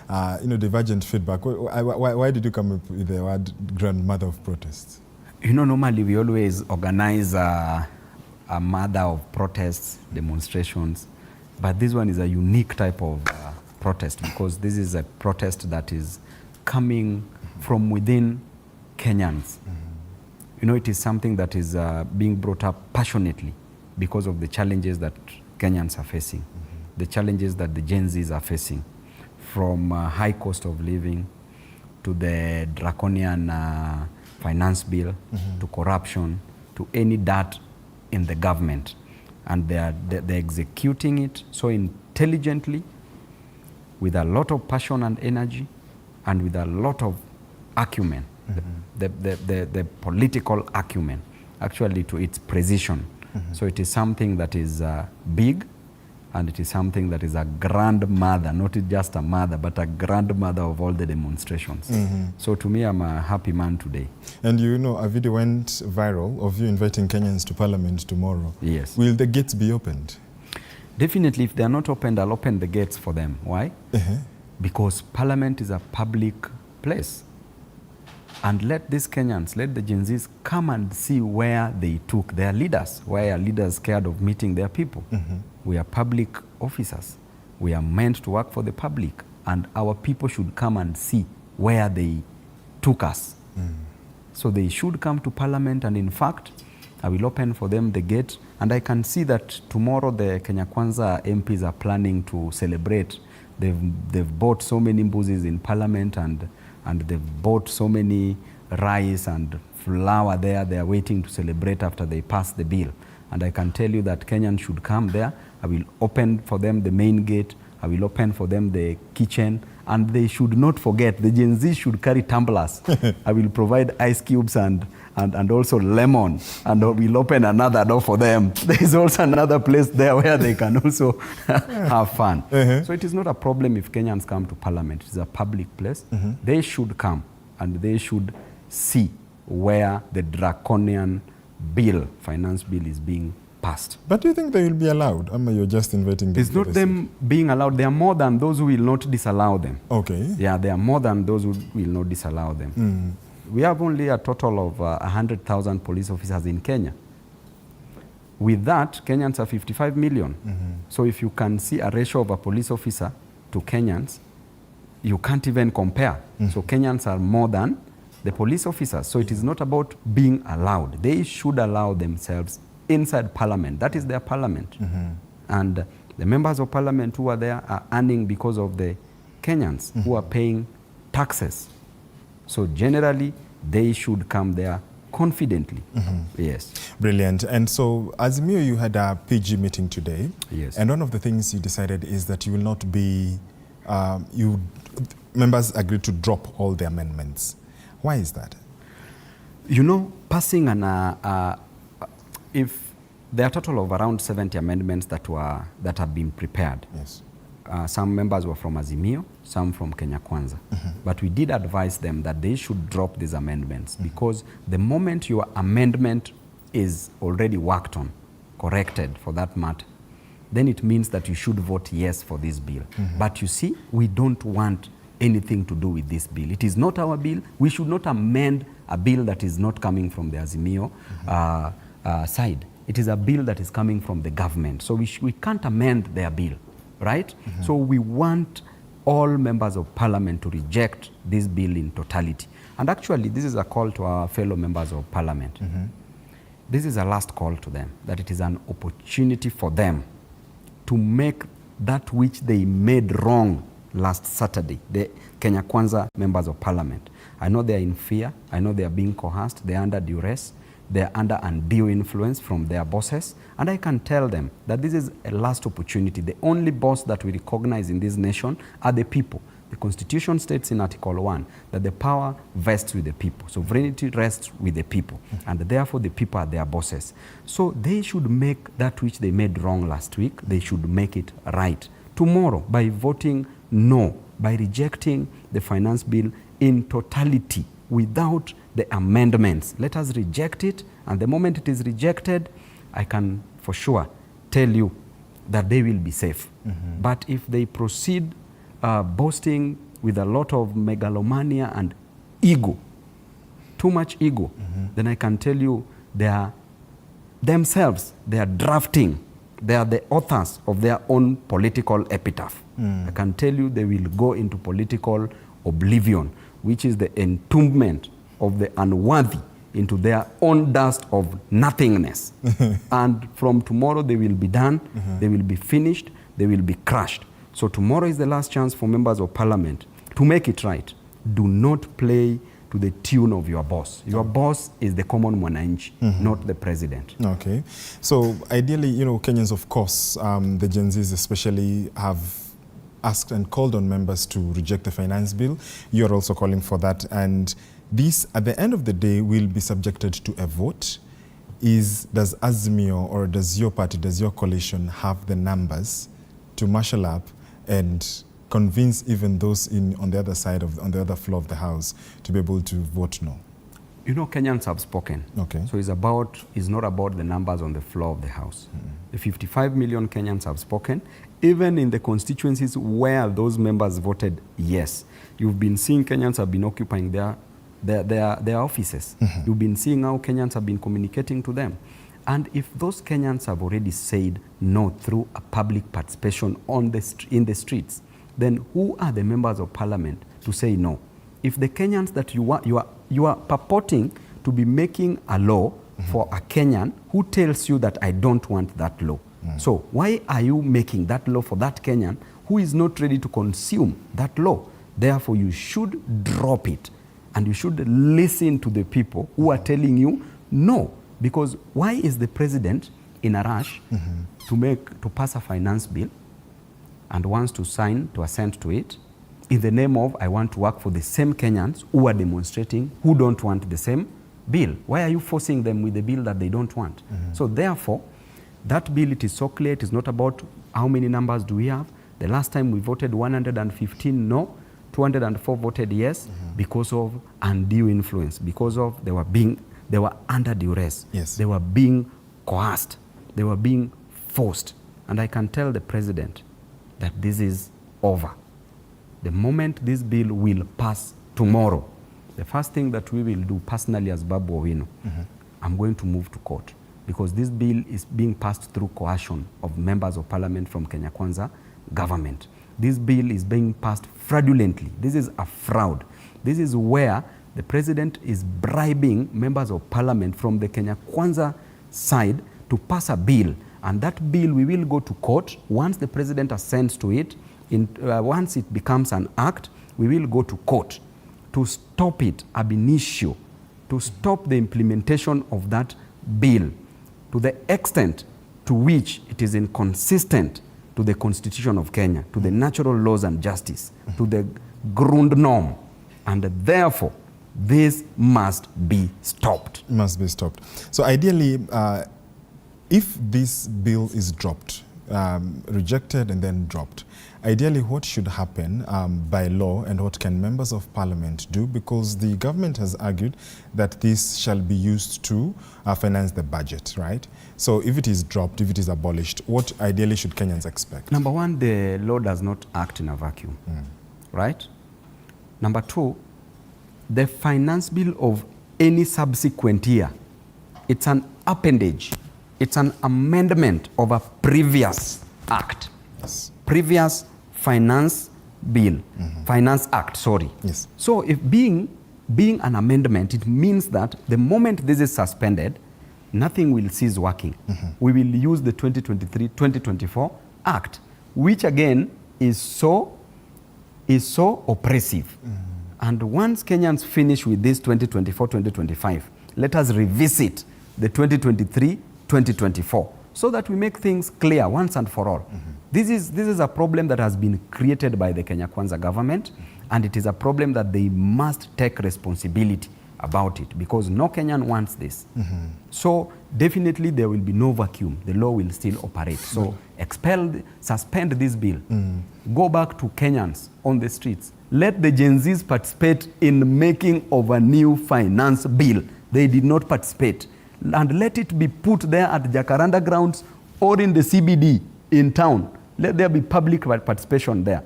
divergent feedback. Why did you come up with the word grandmother of protests? Normally we always organize a mother of protests, demonstrations, but this one is a unique type of protest because this is a protest that is coming from within Kenyans. It is something that is being brought up passionately because of the challenges that Kenyans are facing, the challenges that the Gen Zs are facing, from high cost of living to the draconian finance bill, to corruption, to any dirt in the government. And they're executing it so intelligently, with a lot of passion and energy, and with a lot of acumen. The political acumen, actually, to its precision. So it is something that is big, and it is something that is a grandmother, not just a mother, but a grandmother of all the demonstrations. So to me, I'm a happy man today. And a video went viral of you inviting Kenyans to Parliament tomorrow. Yes. Will the gates be opened? Definitely, if they are not opened, I'll open the gates for them. Why? Because Parliament is a public place. And let these Kenyans, let the Gen Zs come and see where they took their leaders, where leaders scared of meeting their people. We are public officers. We are meant to work for the public. And our people should come and see where they took us. So they should come to Parliament, and in fact, I will open for them the gate. And I can see that tomorrow the Kenya Kwanza MPs are planning to celebrate. They've bought so many mbusis in Parliament, and they've bought so many rice and flour there. They are waiting to celebrate after they pass the bill. And I can tell you that Kenyans should come there. I will open for them the main gate. I will open for them the kitchen. And they should not forget, the Gen Z should carry tumblers. I will provide ice cubes and also lemon. And we'll open another door for them. There is also another place there where they can also have fun. So it is not a problem if Kenyans come to Parliament. It's a public place. They should come, and they should see where the draconian bill, finance bill, is being passed. But do you think they will be allowed? Or you're just inviting them? It's not them being allowed. They are more than those who will not disallow them. Okay. Yeah, they are more than those who will not disallow them. We have only a total of 100,000 police officers in Kenya. With that, Kenyans are 55 million. So if you can see a ratio of a police officer to Kenyans, you can't even compare. So Kenyans are more than the police officers. So it is not about being allowed. They should allow themselves inside parliament. That is their parliament. And the members of parliament who are there are earning because of the Kenyans who are paying taxes. So generally, they should come there confidently. Yes. Brilliant. And so, Azimio, you had a PG meeting today. Yes. And one of the things you decided is that you will not be, members agreed to drop all the amendments. Why is that? You know, passing if there are a total of around 70 amendments that have been prepared. Yes. Some members were from Azimio, some from Kenya Kwanza. But we did advise them that they should drop these amendments because the moment your amendment is already worked on, corrected for that matter, then it means that you should vote yes for this bill. But you see, we don't want anything to do with this bill. It is not our bill. We should not amend a bill that is not coming from the Azimio side. It is a bill that is coming from the government. So we can't amend their bill, right? So we want all members of parliament to reject this bill in totality. And actually, this is a call to our fellow members of parliament. This is a last call to them, that it is an opportunity for them to make that which they made wrong last Saturday, the Kenya Kwanza members of parliament. I know they are in fear. I know they are being coerced. They are under duress. They are under undue influence from their bosses. And I can tell them that this is a last opportunity. The only boss that we recognize in this nation are the people. The Constitution states in Article 1 that the power vests with the people. Sovereignty rests with the people. And therefore, the people are their bosses. So they should make that which they made wrong last week, they should make it right tomorrow by voting no, by rejecting the finance bill in totality without the amendments. Let us reject it, and the moment it is rejected, I can for sure tell you that they will be safe. But if they proceed boasting with a lot of megalomania and ego, too much ego, then I can tell you they are themselves, they are drafting, they are the authors of their own political epitaph. I can tell you they will go into political oblivion, which is the entombment of the unworthy into their own dust of nothingness. And from tomorrow they will be done, they will be finished, they will be crushed. So tomorrow is the last chance for members of parliament to make it right. Do not play to the tune of your boss. Your boss is the common mwananchi, not the president. Okay. So ideally, you know, Kenyans, of course, the Gen Zs especially have asked and called on members to reject the finance bill. You're also calling for that. And this, at the end of the day, will be subjected to a vote. Does Azimio or does your party, does your coalition have the numbers to marshal up and convince even those on the other side on the other floor of the House to be able to vote no? You know, Kenyans have spoken. Okay. So it's not about the numbers on the floor of the House. The 55 million Kenyans have spoken. Even in the constituencies where those members voted yes, you've been seeing Kenyans have been occupying their offices. You've been seeing how Kenyans have been communicating to them. And if those Kenyans have already said no through a public participation in the streets, then who are the members of parliament to say no? If the Kenyans that you are purporting to be making a law for a Kenyan who tells you that I don't want that law. So why are you making that law for that Kenyan who is not ready to consume that law? Therefore, you should drop it and you should listen to the people who are telling you no. Because why is the president in a rush to pass a finance bill and wants to assent to it in the name of I want to work for the same Kenyans who are demonstrating, who don't want the same bill? Why are you forcing them with the bill that they don't want? So therefore, that bill, it is so clear, it is not about how many numbers do we have. The last time we voted 115 no, 204 voted yes, because of undue influence, because of they were under duress. Yes. They were being coerced. They were being forced. And I can tell the president that this is over. The moment this bill will pass tomorrow, the first thing that we will do personally as Babu Owino, I'm going to move to court, because this bill is being passed through coercion of members of parliament from Kenya Kwanza government. This bill is being passed fraudulently. This is a fraud. This is where the president is bribing members of parliament from the Kenya Kwanza side to pass a bill. And that bill, we will go to court. Once the president assents to it, once it becomes an act, we will go to court to stop it ab initio, to stop the implementation of that bill to the extent to which it is inconsistent to the Constitution of Kenya, to the natural laws and justice, to the Grundnorm. And therefore, this must be stopped. Must be stopped. So ideally, if this bill is dropped, rejected and then dropped, ideally what should happen by law, and what can members of parliament do? Because the government has argued that this shall be used to finance the budget, right? So if it is dropped, if it is abolished, what ideally should Kenyans expect? Number one, the law does not act in a vacuum, right? Number two, the finance bill of any subsequent year, it's an appendage, it's an amendment of a previous act. Yes. Previous finance bill, finance act, sorry. Yes. So if being an amendment, it means that the moment this is suspended, nothing will cease working. We will use the 2023-2024 act, which again is so oppressive. And once Kenyans finish with this 2024-2025, let us revisit the 2023-2024 so that we make things clear once and for all. This is a problem that has been created by the Kenya Kwanza government, and it is a problem that they must take responsibility about it, because no Kenyan wants this. So definitely there will be no vacuum. The law will still operate. So suspend this bill. Go back to Kenyans on the streets. Let the Gen Zs participate in making of a new finance bill. They did not participate. And let it be put there at Jacaranda grounds or in the CBD in town. Let there be public participation there.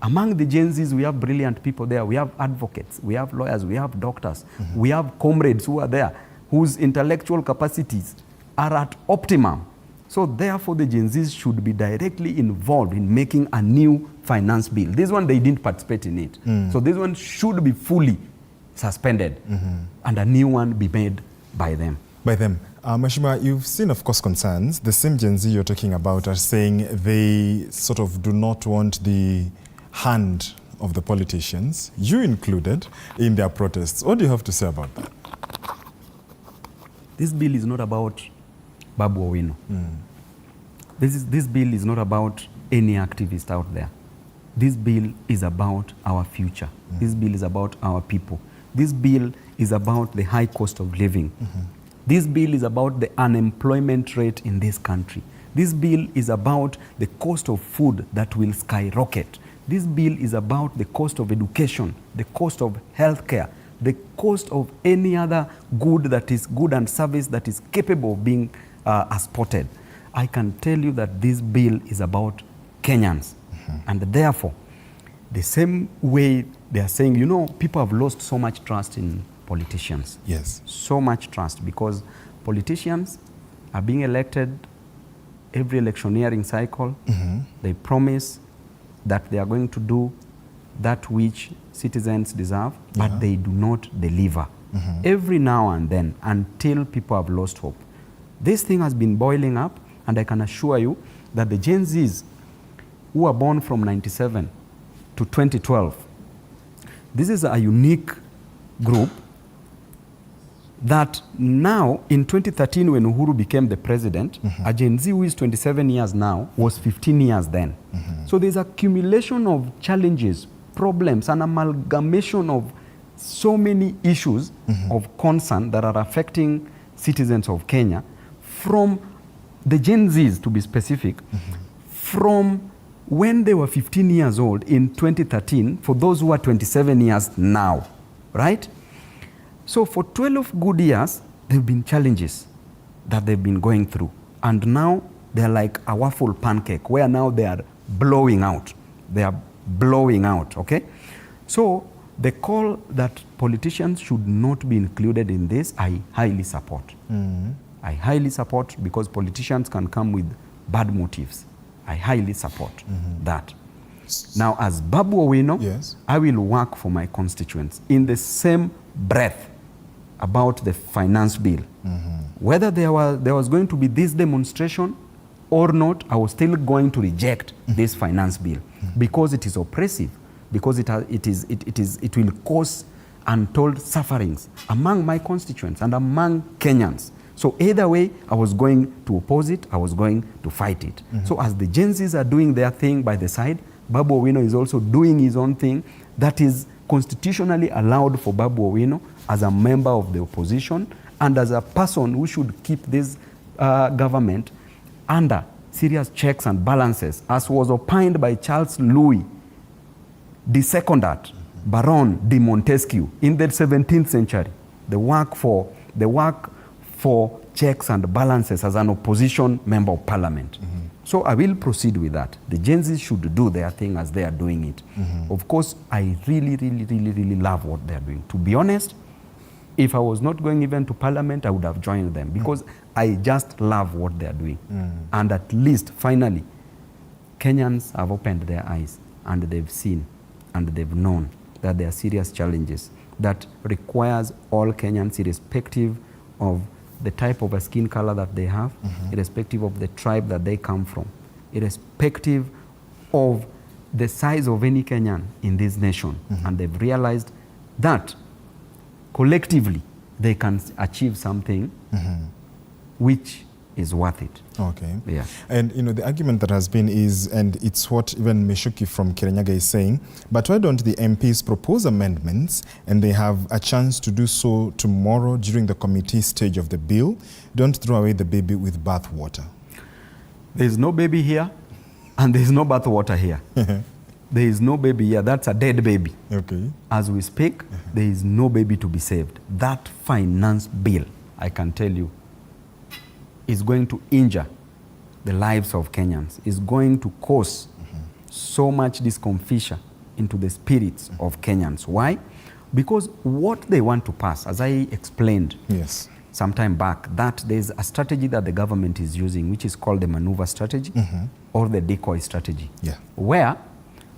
Among the Gen Zs, we have brilliant people there. We have advocates, we have lawyers, we have doctors, we have comrades who are there, whose intellectual capacities are at optimum. So therefore, the Gen Zs should be directly involved in making a new finance bill. This one, they didn't participate in it. So this one should be fully suspended and a new one be made by them. Mheshimiwa, you've seen, of course, concerns. The same Gen Z you're talking about are saying they sort of do not want the hand of the politicians, you included, in their protests. What do you have to say about that? This bill is not about Babu Owino. This bill is not about any activist out there. This bill is about our future. This bill is about our people. This bill is about the high cost of living. This bill is about the unemployment rate in this country. This bill is about the cost of food that will skyrocket. This bill is about the cost of education, the cost of healthcare, the cost of any other good that is good and service that is capable of being exported. I can tell you that this bill is about Kenyans. And therefore, the same way they are saying, you know, people have lost so much trust in politicians. Yes. So much trust, because politicians are being elected every electioneering cycle. They promise that they are going to do that which citizens deserve, but they do not deliver. Every now and then, until people have lost hope. This thing has been boiling up, and I can assure you that the Gen Zs who were born from 97 to 2012, this is a unique group that now, in 2013, when Uhuru became the president, a Gen Z who is 27 years now was 15 years then. So there's accumulation of challenges, problems, an amalgamation of so many issues of concern that are affecting citizens of Kenya, from the Gen Zs, to be specific, from when they were 15 years old in 2013, for those who are 27 years now, right? So for 12 good years, there have been challenges that they've been going through. And now they're like a waffle pancake, where now they are blowing out. They are blowing out, okay? So the call that politicians should not be included in this, I highly support. I highly support, because politicians can come with bad motives. I highly support that. Now, as Babu Owino, yes, I will work for my constituents in the same breath about the finance bill. Whether there was going to be this demonstration or not, I was still going to reject this finance bill because it is oppressive, because it will cause untold sufferings among my constituents and among Kenyans. So either way, I was going to oppose it, I was going to fight it. So as the Gen Zs are doing their thing by the side, Babu Owino is also doing his own thing that is constitutionally allowed for Babu Owino as a member of the opposition and as a person who should keep this government under serious checks and balances, as was opined by Charles Louis, the secondant, Baron de Montesquieu, in the 17th century. The work for checks and balances as an opposition member of parliament. So I will proceed with that. The Gen Zs should do their thing as they are doing it. Of course, I really love what they are doing. To be honest, if I was not going even to parliament, I would have joined them because I just love what they are doing. And at least, finally, Kenyans have opened their eyes and they've seen and they've known that there are serious challenges that requires all Kenyans, irrespective of the type of a skin color that they have, irrespective of the tribe that they come from, irrespective of the size of any Kenyan in this nation. And they've realized that collectively they can achieve something which is worth it. Okay. Yeah. And the argument that has been is, and it's what even Mishuki from Kirinyaga is saying, but why don't the MPs propose amendments and they have a chance to do so tomorrow during the committee stage of the bill? Don't throw away the baby with bathwater. There is no baby here and there is no bathwater here. There is no baby here. That's a dead baby. Okay. As we speak, there is no baby to be saved. That finance bill, I can tell you, is going to injure the lives of Kenyans, is going to cause so much discomfiture into the spirits of Kenyans. Why? Because what they want to pass, as I explained some time back, that there's a strategy that the government is using, which is called the maneuver strategy or the decoy strategy, where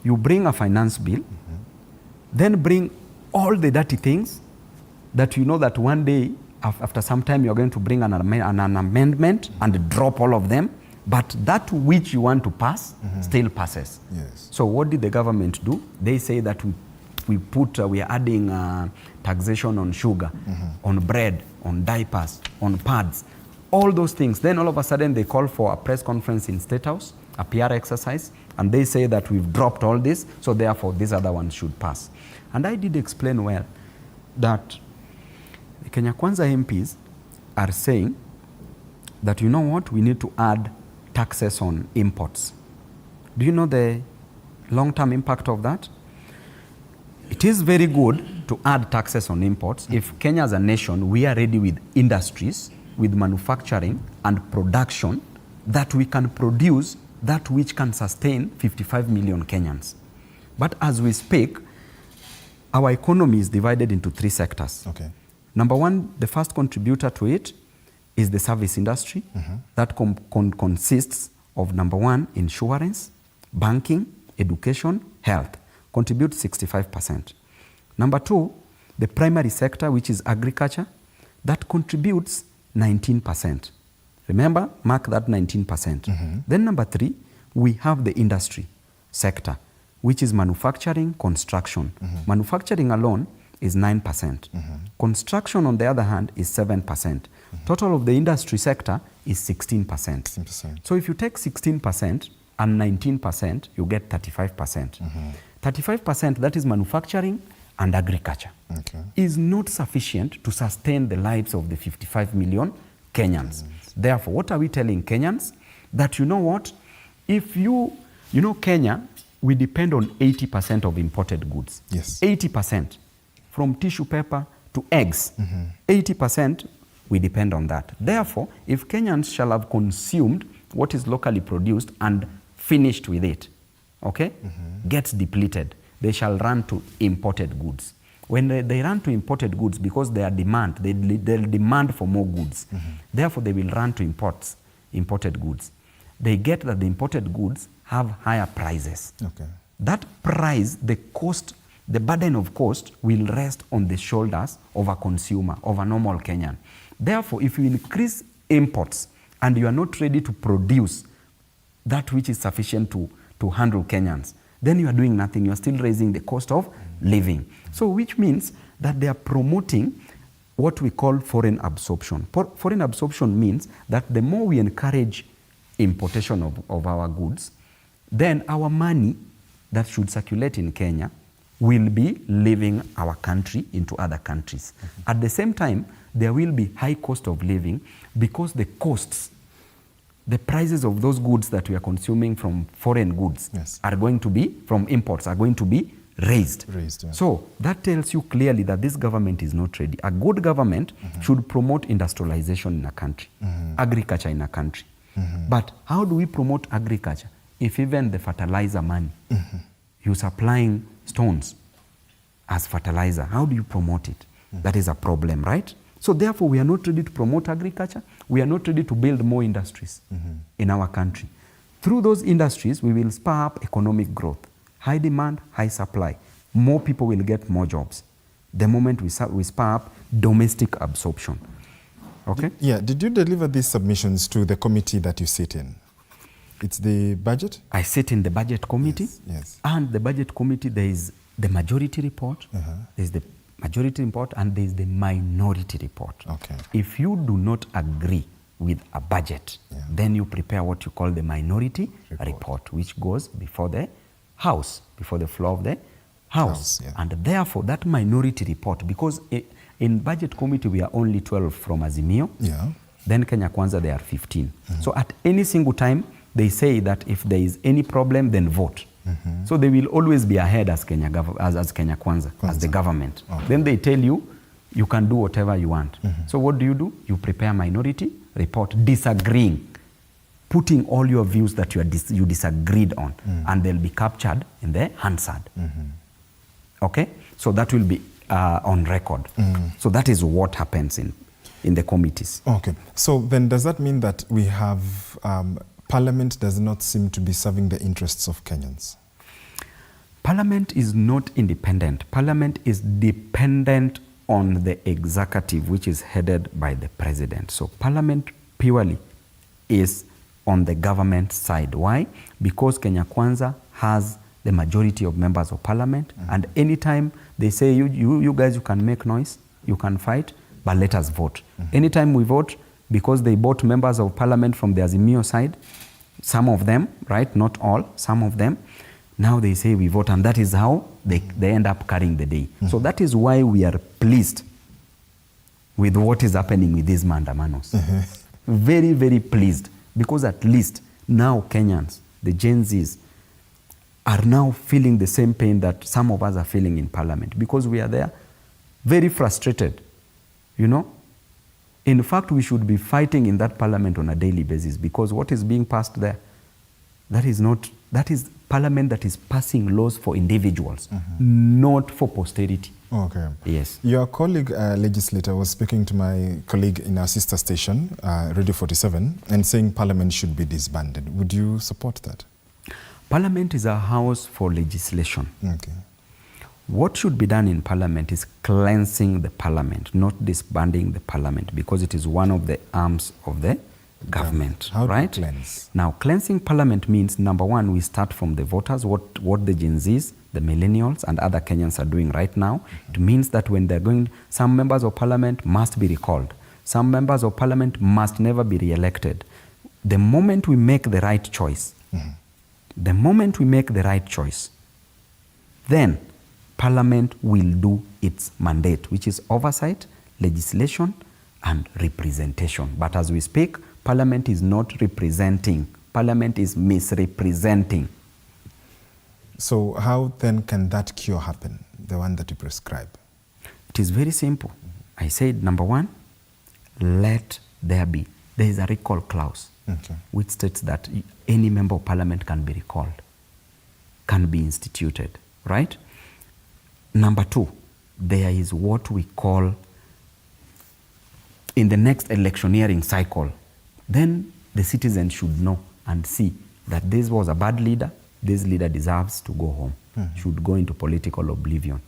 you bring a finance bill, then bring all the dirty things that you know that one day, after some time, you're going to bring an amendment and drop all of them, but that which you want to pass still passes. So what did the government do? They say that we are adding taxation on sugar, on bread, on diapers, on pads, all those things. Then all of a sudden they call for a press conference in State House, a PR exercise, and they say that we've dropped all this, so therefore these other ones should pass. And I did explain well that the Kenya Kwanza MPs are saying that, you know what, we need to add taxes on imports. Do you know the long-term impact of that? It is very good to add taxes on imports if Kenya as a nation, we are ready with industries, with manufacturing and production that we can produce that which can sustain 55 million Kenyans. But as we speak, our economy is divided into 3 sectors. Okay. Number one, the first contributor to it is the service industry. That consists of, number one, insurance, banking, education, health, contributes 65%. Number two, the primary sector, which is agriculture, that contributes 19%. Remember, mark that 19%. Then number three, we have the industry sector, which is manufacturing, construction. Manufacturing alone is 9%. Construction, on the other hand, is 7%. Total of the industry sector is 16%. So if you take 16% and 19%, you get 35%. 35%, that is manufacturing and agriculture, is not sufficient to sustain the lives of the 55 million Kenyans. Therefore, what are we telling Kenyans? That, you know what, if you know Kenya, we depend on 80% of imported goods. 80%. From tissue paper to eggs, 80% we depend on that. Therefore, if Kenyans shall have consumed what is locally produced and finished with it, gets depleted, they shall run to imported goods. When they run to imported goods, because they are demand, they'll demand for more goods. Therefore, they will run to imported goods. They get that the imported goods have higher prices. that price, the cost, the burden of cost will rest on the shoulders of a consumer, of a normal Kenyan. Therefore, if you increase imports and you are not ready to produce that which is sufficient to handle Kenyans, then you are doing nothing. You are still raising the cost of living. So which means that they are promoting what we call foreign absorption. Foreign absorption means that the more we encourage importation of our goods, then our money that should circulate in Kenya will be leaving our country into other countries. At the same time, there will be high cost of living because the costs, the prices of those goods that we are consuming from foreign goods are going to be, from imports, are going to be raised. So that tells you clearly that this government is not ready. A good government should promote industrialization in a country, agriculture in a country. But how do we promote agriculture if even the fertilizer money, you're supplying stones as fertilizer? How do you promote it? That is a problem, right? So therefore, we are not ready to promote agriculture. We are not ready to build more industries in our country. Through those industries, we will spur up economic growth. High demand, high supply. More people will get more jobs. The moment we spur up domestic absorption. Okay? Did you deliver these submissions to the committee that you sit in? It's the budget? I sit in the budget committee. Yes. And the budget committee, there is the majority report. There's the majority report and there's the minority report. Okay. If you do not agree with a budget, then you prepare what you call the minority report, which goes before the House, before the floor of the House. And therefore, that minority report, because in budget committee we are only 12 from Azimio, then Kenya Kwanza there are 15. So at any single time, they say that if there is any problem, then vote. So they will always be ahead as Kenya Kwanza, as the government. Then they tell you, you can do whatever you want. So what do? You prepare minority report, disagreeing, putting all your views that you disagreed on, and they'll be captured in the Hansard. Okay? So that will be on record. So that is what happens in the committees. Okay. So then does that mean that we have Parliament does not seem to be serving the interests of Kenyans? Parliament is not independent. Parliament is dependent on the executive, which is headed by the president. So Parliament purely is on the government side. Why? Because Kenya Kwanza has the majority of members of Parliament, and anytime they say, you guys, you can make noise, you can fight, but let us vote. Anytime we vote, because they bought members of Parliament from the Azimio side, some of them, right, not all, some of them, now they say we vote, and that is how they end up carrying the day. So that is why we are pleased with what is happening with these mandamanos. Very, very pleased, because at least now Kenyans, the Gen Zs, are now feeling the same pain that some of us are feeling in Parliament, because we are there very frustrated, you know. In fact, we should be fighting in that Parliament on a daily basis, because what is being passed there, that is Parliament that is passing laws for individuals, not for posterity. Okay. Yes. Your colleague legislator was speaking to my colleague in our sister station, Radio 47, and saying Parliament should be disbanded. Would you support that? Parliament is a house for legislation. Okay. What should be done in Parliament is cleansing the Parliament, not disbanding the Parliament, because it is one of the arms of the government. How right? do you cleanse? Now, cleansing Parliament means, number one, we start from the voters, what the Gen Zs, the millennials, and other Kenyans are doing right now. It means that when they're going, some members of Parliament must be recalled. Some members of Parliament must never be re-elected. The moment we make the right choice, then Parliament will do its mandate, which is oversight, legislation, and representation. But as we speak, Parliament is not representing. Parliament is misrepresenting. So how then can that cure happen, the one that you prescribe? It is very simple. I said, number one, there is a recall clause, which states that any member of Parliament can be recalled, can be instituted, right? Number two, there is what we call, in the next electioneering cycle, then the citizens should know and see that this was a bad leader, this leader deserves to go home, should go into political oblivion.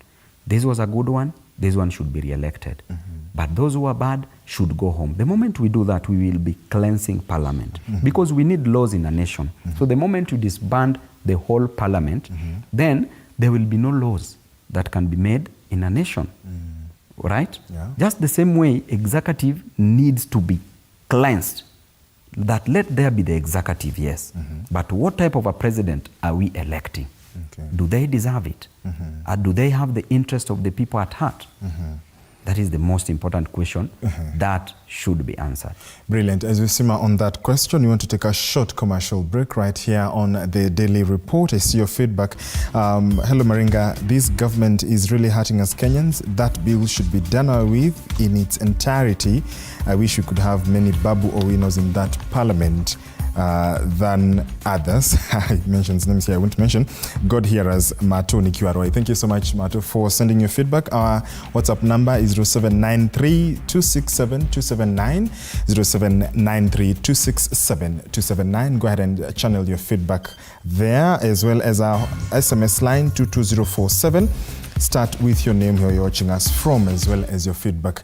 This was a good one, this one should be re-elected. But those who are bad should go home. The moment we do that, we will be cleansing parliament. Because we need laws in a nation. So the moment you disband the whole parliament, then there will be no laws that can be made in a nation. Right? Yeah. Just the same way, executive needs to be cleansed. That let there be the executive, yes. But what type of a president are we electing? Okay. Do they deserve it? Do they have the interest of the people at heart? That is the most important question that should be answered. Brilliant. As we simmer on that question, we want to take a short commercial break right here on the Daily Report. I see your feedback. Hello, Maringa. This government is really hurting us Kenyans. That bill should be done away with in its entirety. I wish we could have many Babu Owinos in that parliament than others. He mentions names here I won't mention. God hearers, Mato Nikiwaroi. Thank you so much, Mato, for sending your feedback. Our WhatsApp number is 0793-267-279, 0793-267-279. Go ahead and channel your feedback there, as well as our SMS line 22047. Start with your name, where you're watching us from, as well as your feedback,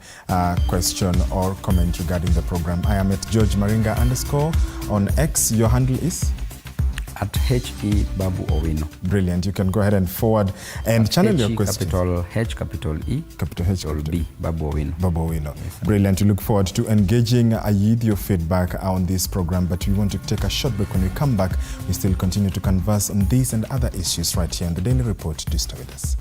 question or comment regarding the program. I am at George Maringa _ on X. Your handle is? At HE Babu Owino. Brilliant. You can go ahead and forward and channel your question. Capital H, capital E, capital H, capital B, Babu Owino. Babu Owino. Yes, brilliant. We look forward to engaging with your feedback on this program, but we want to take a short break. When we come back, we still continue to converse on these and other issues right here on the Daily Report. Do stay with us.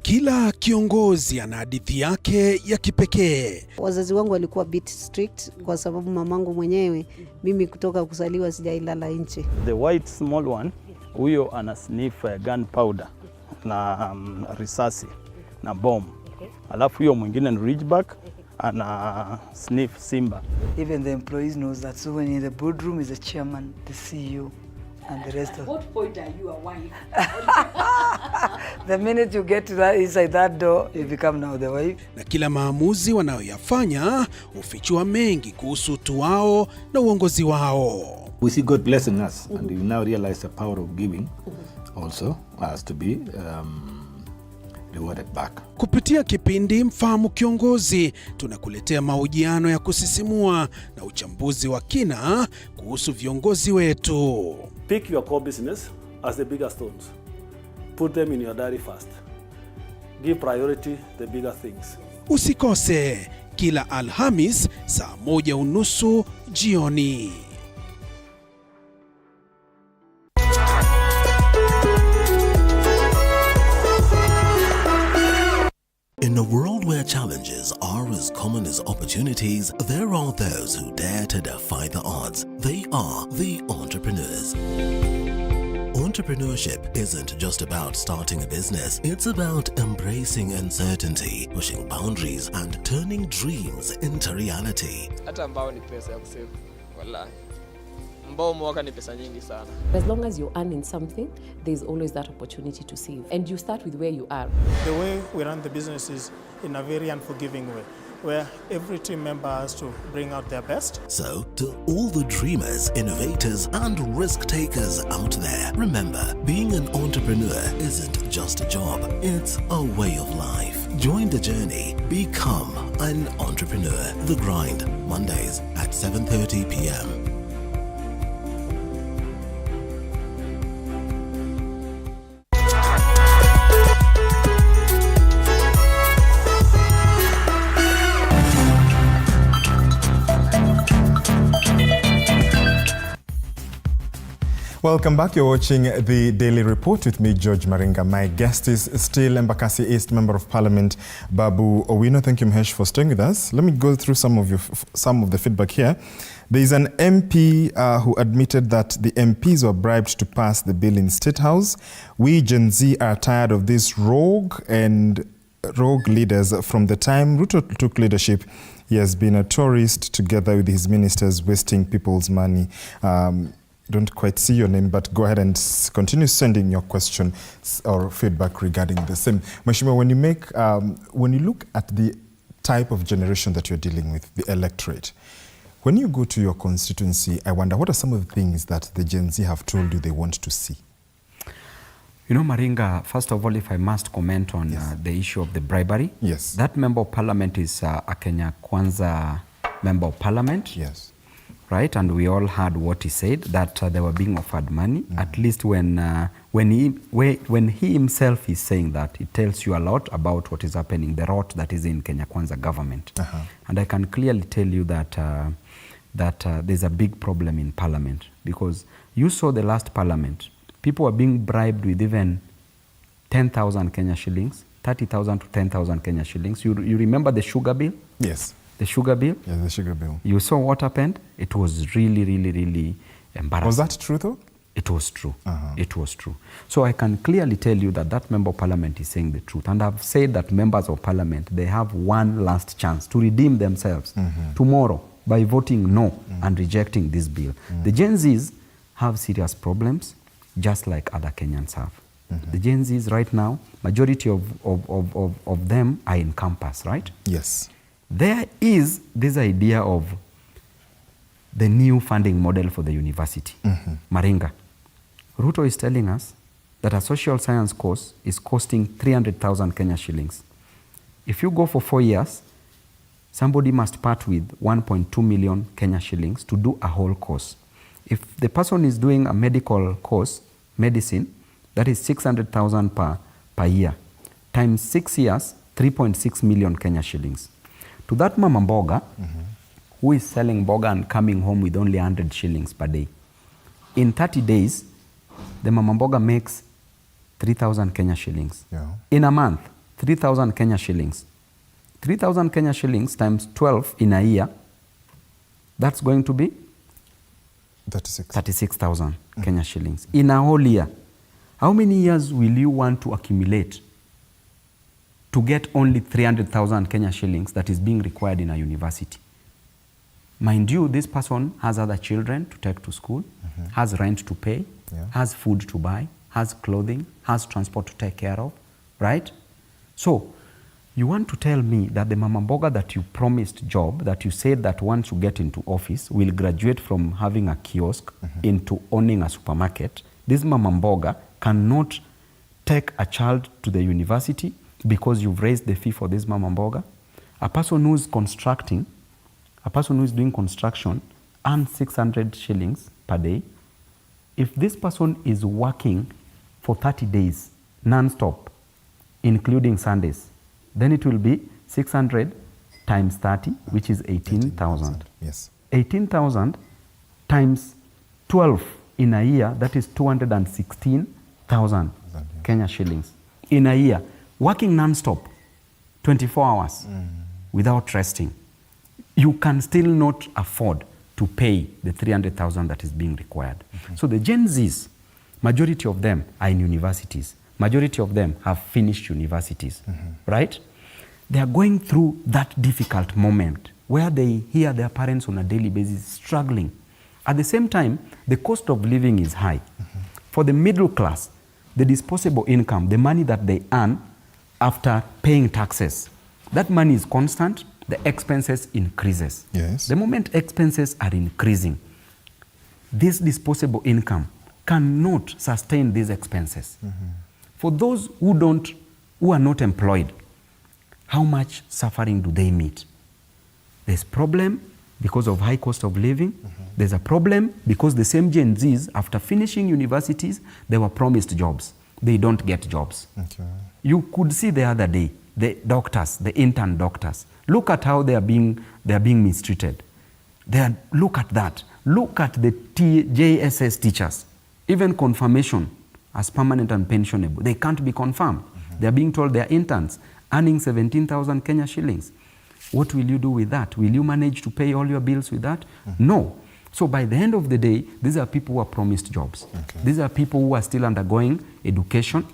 Kila kiongozi ana hadithi yake ya kipekee. Wazazi wangu walikuwa bit strict kwa sababu mamangu mwenyewe, mimi kutoka kuzaliwa sijailala nje. The white small one, huyo ana sniff gunpowder na risasi na bomb. Alafu huyo mwingine ni ridgeback ana sniff simba. Even the employees knows that. So when in the boardroom is the chairman, the CEO, and the rest of. At what point are you a wife? The minute you get to that inside that door, you become now the wife. Na kila maamuzi wanayoyafanya hufichua mengi kuhusu utu wao na uongozi wao. We see God blessing us, and we now realize the power of giving also has to be rewarded back. Kupitia kipindi Mfahamu Kiongozi, tunakuletea mahojiano ya kusisimua na uchambuzi wa kina kuhusu viongozi wetu. Pick your core business as the bigger stones. Put them in your diary first. Give priority the bigger things. Usikose kila Alhamis saa 1:30 jioni. In a world where challenges are as common as opportunities, there are those who dare to defy the odds. They are the entrepreneurs. Entrepreneurship isn't just about starting a business, it's about embracing uncertainty, pushing boundaries, and turning dreams into reality. Hata ambao ni pesa ya kusave, wallahi. Mbao mwaka ni pesa nyingi sana. As long as you're earning something, there's always that opportunity to save. And you start with where you are. The way we run the business is in a very unforgiving way, where every team member has to bring out their best. So, to all the dreamers, innovators, and risk takers out there, remember, being an entrepreneur isn't just a job, it's a way of life. Join the journey. Become an entrepreneur. The Grind, Mondays at 7:30 p.m. Welcome back. You're watching the Daily Report with me, George Maringa. My guest is still Embakasi East Member of Parliament, Babu Owino. Thank you, Mahesh, for staying with us. Let me go through some of the feedback here. There is an MP who admitted that the MPs were bribed to pass the bill in State House. We Gen Z are tired of these rogue leaders. From the time Ruto took leadership, he has been a tourist together with his ministers, wasting people's money. don't quite see your name, but go ahead and continue sending your question or feedback regarding the same. Mheshimiwa, when you make, when you look at the type of generation that you're dealing with, the electorate, when you go to your constituency, I wonder, what are some of the things that the Gen Z have told you they want to see? You know, Maringa, first of all, if I must comment on the issue of the bribery. Yes. That member of parliament is a Kenya Kwanza member of parliament. Yes. Right, and we all heard what he said, that they were being offered money. At least when he himself is saying that, it tells you a lot about what is happening, the rot that is in Kenya Kwanza government. And I can clearly tell you that there's a big problem in parliament, because you saw the last parliament, people were being bribed with even 10,000 Kenya shillings, 30,000 to 10,000 Kenya shillings. You remember the sugar bill? Yes. The sugar bill? Yeah, the sugar bill. You saw what happened? It was really, really, really embarrassing. Was that true though? It was true. It was true. So I can clearly tell you that that member of parliament is saying the truth. And I've said that members of parliament, they have one last chance to redeem themselves tomorrow by voting no and rejecting this bill. The Gen Zs have serious problems, just like other Kenyans have. The Gen Zs right now, majority of them are in campus, right? Yes. There is this idea of the new funding model for the university. Maringa, Ruto is telling us that a social science course is costing 300,000 Kenya shillings. If you go for 4 years, somebody must part with 1.2 million Kenya shillings to do a whole course. If the person is doing a medical course, medicine, that is 600,000 per year. Times 6 years, 3.6 million Kenya shillings. To that mama mboga, who is selling mboga and coming home with only 100 shillings per day, in 30 days, the mama mboga makes 3,000 Kenya shillings. Yeah. In a month, 3,000 Kenya shillings. 3,000 Kenya shillings times 12 in a year, that's going to be 36,000 Kenya shillings. In a whole year, how many years will you want to accumulate to get only 300,000 Kenya shillings that is being required in a university? Mind you, this person has other children to take to school, has rent to pay, has food to buy, has clothing, has transport to take care of, right? So, you want to tell me that the mama mboga that you promised job, that you said that once you get into office, will graduate from having a kiosk into owning a supermarket, this mama mboga cannot take a child to the university because you've raised the fee for this mama mboga? A person who's constructing, a person who is doing construction earns 600 shillings per day. If this person is working for 30 days non-stop, including Sundays, then it will be 600 times 30, which is 18,000. Yes. 18,000 times 12 in a year, that is 216,000 Kenya shillings in a year. Working non-stop, 24 hours without resting. You can still not afford to pay the 300,000 that is being required. So the Gen Zs, majority of them are in universities. Majority of them have finished universities, right? They are going through that difficult moment where they hear their parents on a daily basis struggling. At the same time, the cost of living is high. For the middle class, the disposable income, the money that they earn after paying taxes, that money is constant, the expenses increases. Yes. The moment expenses are increasing, this disposable income cannot sustain these expenses. For those who are not employed, how much suffering do they meet? There's problem because of high cost of living. There's a problem because the same Gen Zs, after finishing universities, they were promised jobs. They don't get jobs. Okay. You could see the other day, the doctors, the intern doctors, look at how they are being mistreated. Look at that. Look at the JSS teachers. Even confirmation as permanent and pensionable, they can't be confirmed. They are being told they are interns, earning 17,000 Kenya shillings. What will you do with that? Will you manage to pay all your bills with that? No. So by the end of the day, these are people who are promised jobs. Okay. These are people who are still undergoing education,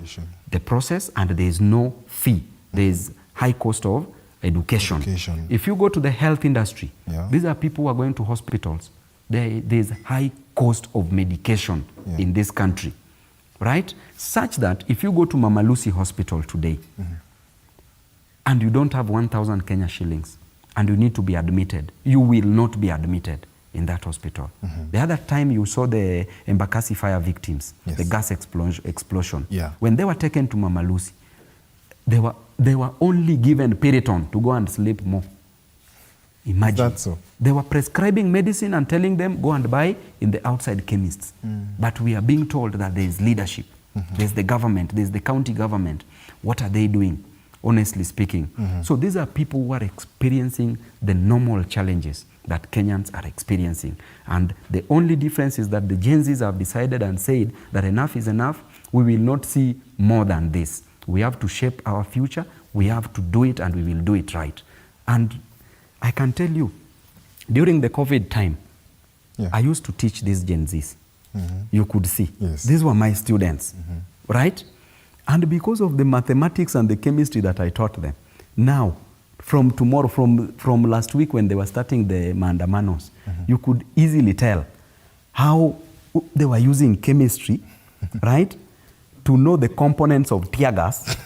the process, and there is no fee. There is high cost of education. If you go to the health industry, these are people who are going to hospitals. There is high cost of medication in this country, right? Such that if you go to Mama Lucy Hospital today and you don't have 1,000 Kenya shillings and you need to be admitted, you will not be admitted in that hospital. The other time you saw the Embakasi fire victims, the gas explosion, when they were taken to Mama Lucy, they were only given Piriton to go and sleep more. Imagine. That's so. They were prescribing medicine and telling them, go and buy in the outside chemists. But we are being told that there is leadership. There's the government, there's the county government. What are they doing, honestly speaking? So these are people who are experiencing the normal challenges that Kenyans are experiencing. And the only difference is that the Gen Zs have decided and said that enough is enough. We will not see more than this. We have to shape our future. We have to do it, and we will do it right. And I can tell you, during the COVID time, I used to teach these Gen Zs. You could see. These were my students, right? And because of the mathematics and the chemistry that I taught them, now, from tomorrow, from last week when they were starting the maandamanos, you could easily tell how they were using chemistry, right, to know the components of tear gas,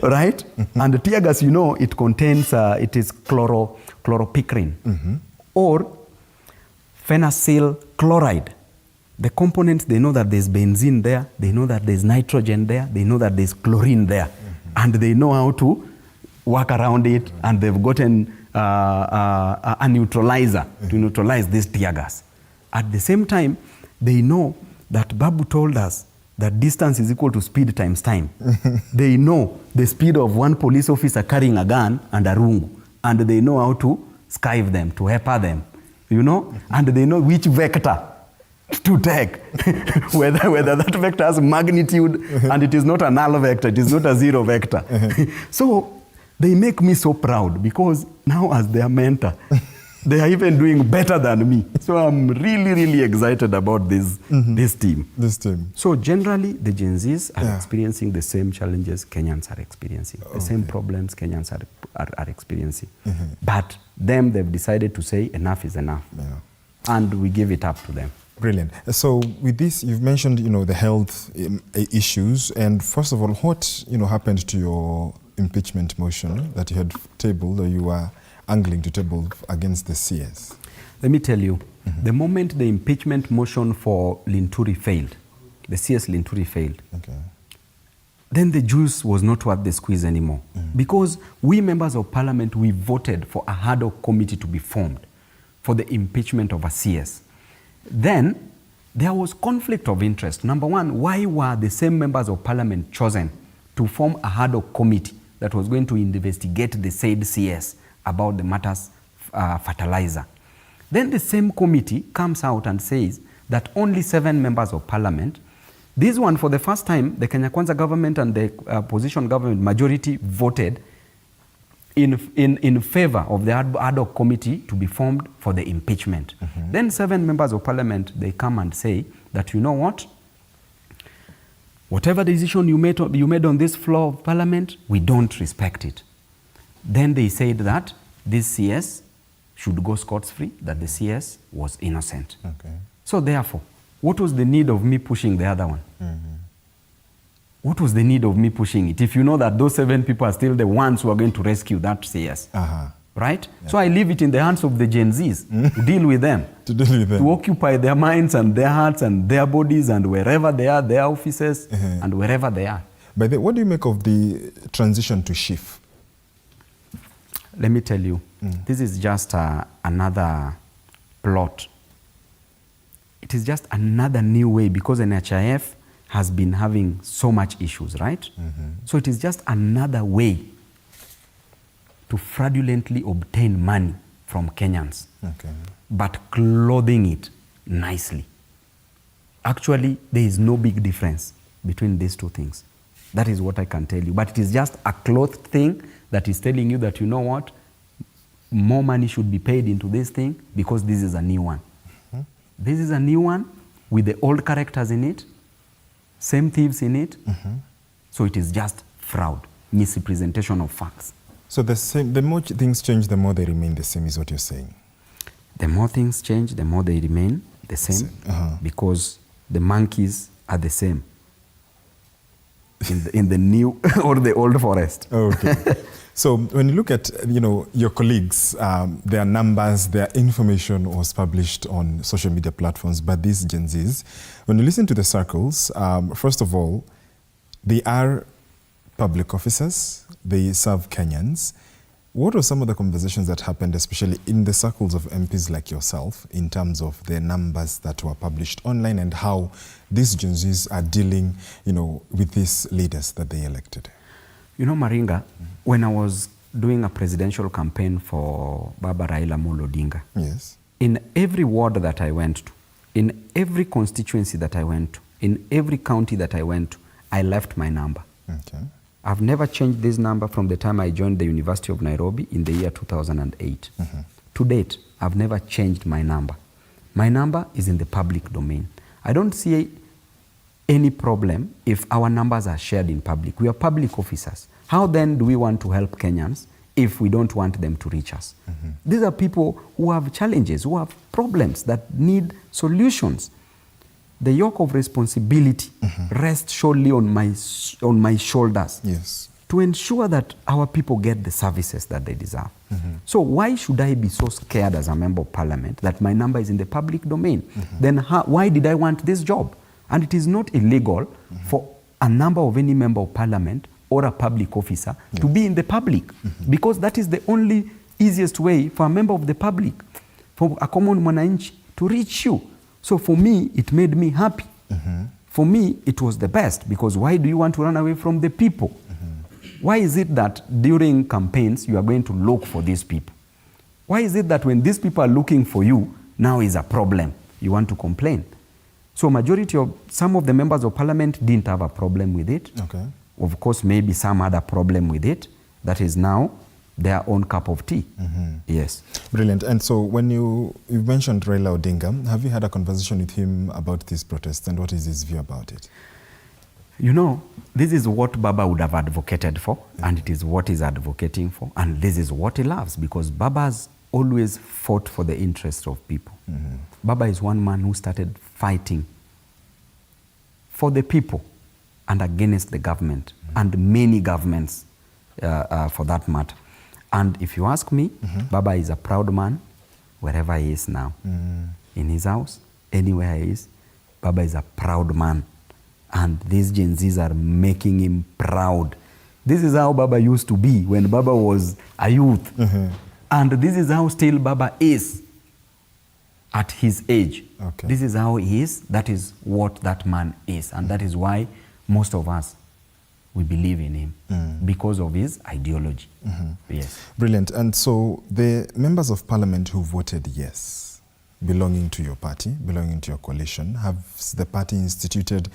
right? And the tear gas, you know, it contains, it is chloropicrin or phenacyl chloride. The components, they know that there's benzene there, they know that there's nitrogen there, they know that there's chlorine there, and they know how to work around it, and they've gotten a neutralizer to neutralize this tear gas. At the same time, they know that Babu told us that distance is equal to speed times time. They know the speed of one police officer carrying a gun and a rungu, and they know how to skive them, to pepper them, you know, and they know which vector to take, whether that vector has magnitude and it is not a null vector, it is not a zero vector. So they make me so proud because now as their mentor, they are even doing better than me. So I'm really, really excited about this team. This team. So generally, the Gen Zs are experiencing the same challenges Kenyans are experiencing, the same problems Kenyans are experiencing. But they've decided to say enough is enough. And we give it up to them. Brilliant. So with this, you've mentioned, you know, the health issues. And first of all, what, you know, happened to your impeachment motion that you had tabled, or you were angling to table against the CS? Let me tell you, the moment the impeachment motion for Linturi failed, the CS Linturi failed, then the juice was not worth the squeeze anymore. Because we members of parliament, we voted for a ad hoc committee to be formed for the impeachment of a CS. Then there was conflict of interest. Number one, why were the same members of parliament chosen to form a ad hoc committee that was going to investigate the said CS about the matters fertilizer? Then the same committee comes out and says that only 7 members of parliament, this one for the first time, the Kenya Kwanza government and the opposition government majority voted in favor of the ad hoc committee to be formed for the impeachment. Then 7 members of parliament, they come and say that, you know what, whatever decision you made on this floor of parliament, we don't respect it. Then they said that this CS should go scot-free, that the CS was innocent. So therefore, what was the need of me pushing the other one? What was the need of me pushing it if you know that those 7 people are still the ones who are going to rescue that CS? Right? So I leave it in the hands of the Gen Zs to deal with them. To occupy their minds and their hearts and their bodies and wherever they are, their offices and wherever they are. By the way, what do you make of the transition to SHIF? Let me tell you, this is just another plot. It is just another new way because NHIF has been having so much issues, right? So it is just another way to fraudulently obtain money from Kenyans, but clothing it nicely. Actually, there is no big difference between these two things. That is what I can tell you. But it is just a cloth thing that is telling you that, you know what, more money should be paid into this thing because this is a new one. This is a new one with the old characters in it, same thieves in it. So it is just fraud, misrepresentation of facts. So the more things change, the more they remain the same, is what you're saying? The more things change, the more they remain the same, because the monkeys are the same in the new or the old forest. Okay. So when you look at, your colleagues, their numbers, their information was published on social media platforms, but these Gen Zs, when you listen to the circles, first of all, they are public officers, they serve Kenyans. What were some of the conversations that happened, especially in the circles of MPs like yourself, in terms of the numbers that were published online and how these Gen Zs are dealing, with these leaders that they elected? Maringa, when I was doing a presidential campaign for Baba Raila Amolo Odinga, yes, in every ward that I went to, in every constituency that I went to, in every county that I went to, I left my number. Okay. I've never changed this number from the time I joined the University of Nairobi in the year 2008. To date, I've never changed my number. My number is in the public domain. I don't see any problem if our numbers are shared in public. We are public officers. How then do we want to help Kenyans if we don't want them to reach us? These are people who have challenges, who have problems that need solutions. The yoke of responsibility rests solely on my shoulders, yes, to ensure that our people get the services that they deserve. So why should I be so scared as a member of parliament that my number is in the public domain? Then why did I want this job? And it is not illegal for a number of any member of parliament or a public officer to be in the public, because that is the only easiest way for a member of the public, for a common mwananchi to reach you. So for me, it made me happy. For me, it was the best, because why do you want to run away from the people? Why is it that during campaigns you are going to look for these people? Why is it that when these people are looking for you, now is a problem? You want to complain. So some of the members of parliament didn't have a problem with it. Okay. Of course, maybe some had a problem with it. That is now their own cup of tea. Yes. Brilliant. And so when you mentioned Raila Odinga, have you had a conversation with him about this protest, and what is his view about it? This is what Baba would have advocated for, and it is what he's advocating for, and this is what he loves, because Baba's always fought for the interests of people. Baba is one man who started fighting for the people and against the government, and many governments for that matter. And if you ask me, Baba is a proud man wherever he is now. In his house, anywhere he is, Baba is a proud man. And these Gen Zs are making him proud. This is how Baba used to be when Baba was a youth. And this is how still Baba is at his age. Okay. This is how he is. That is what that man is. And that is why most of us, we believe in him, because of his ideology. Yes. Brilliant. And so the members of parliament who voted yes, belonging to your party, belonging to your coalition, have the party instituted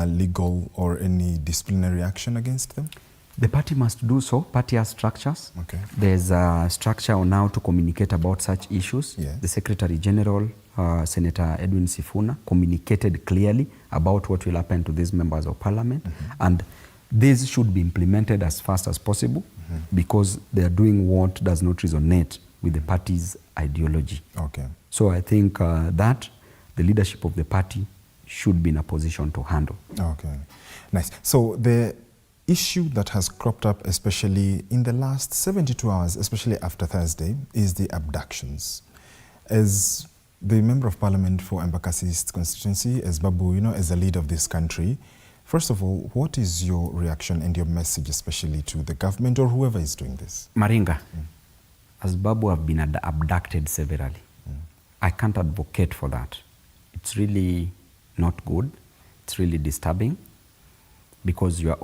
legal or any disciplinary action against them? The party must do so. Party has structures. Okay. There's a structure on how to communicate about such issues. Yeah. The Secretary General, Senator Edwin Sifuna, communicated clearly about what will happen to these members of parliament. And this should be implemented as fast as possible, because they are doing what does not resonate with the party's ideology. Okay. So I think that the leadership of the party should be in a position to handle. Okay. Nice. So the issue that has cropped up, especially in the last 72 hours, especially after Thursday, is the abductions. As the Member of Parliament for Embakasi East constituency, as Babu Owino, as the leader of this country, first of all, what is your reaction and your message, especially to the government or whoever is doing this? Maringa, as Babu have been abducted severally, I can't advocate for that. It's really not good. It's really disturbing, because the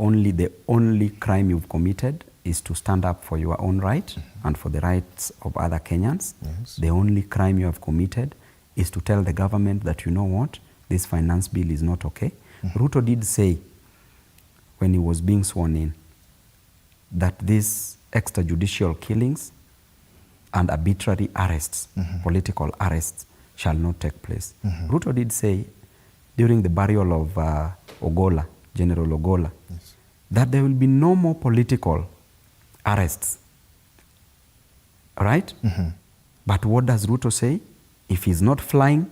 only crime you've committed is to stand up for your own right and for the rights of other Kenyans. Yes. The only crime you have committed is to tell the government that, you know what, this finance bill is not okay. Ruto did say, when he was being sworn in, that these extrajudicial killings and arbitrary arrests, political arrests, shall not take place. Ruto did say, during the burial of Ogola, General Ogola, that there will be no more political arrests. Right? But what does Ruto say? If he's not flying,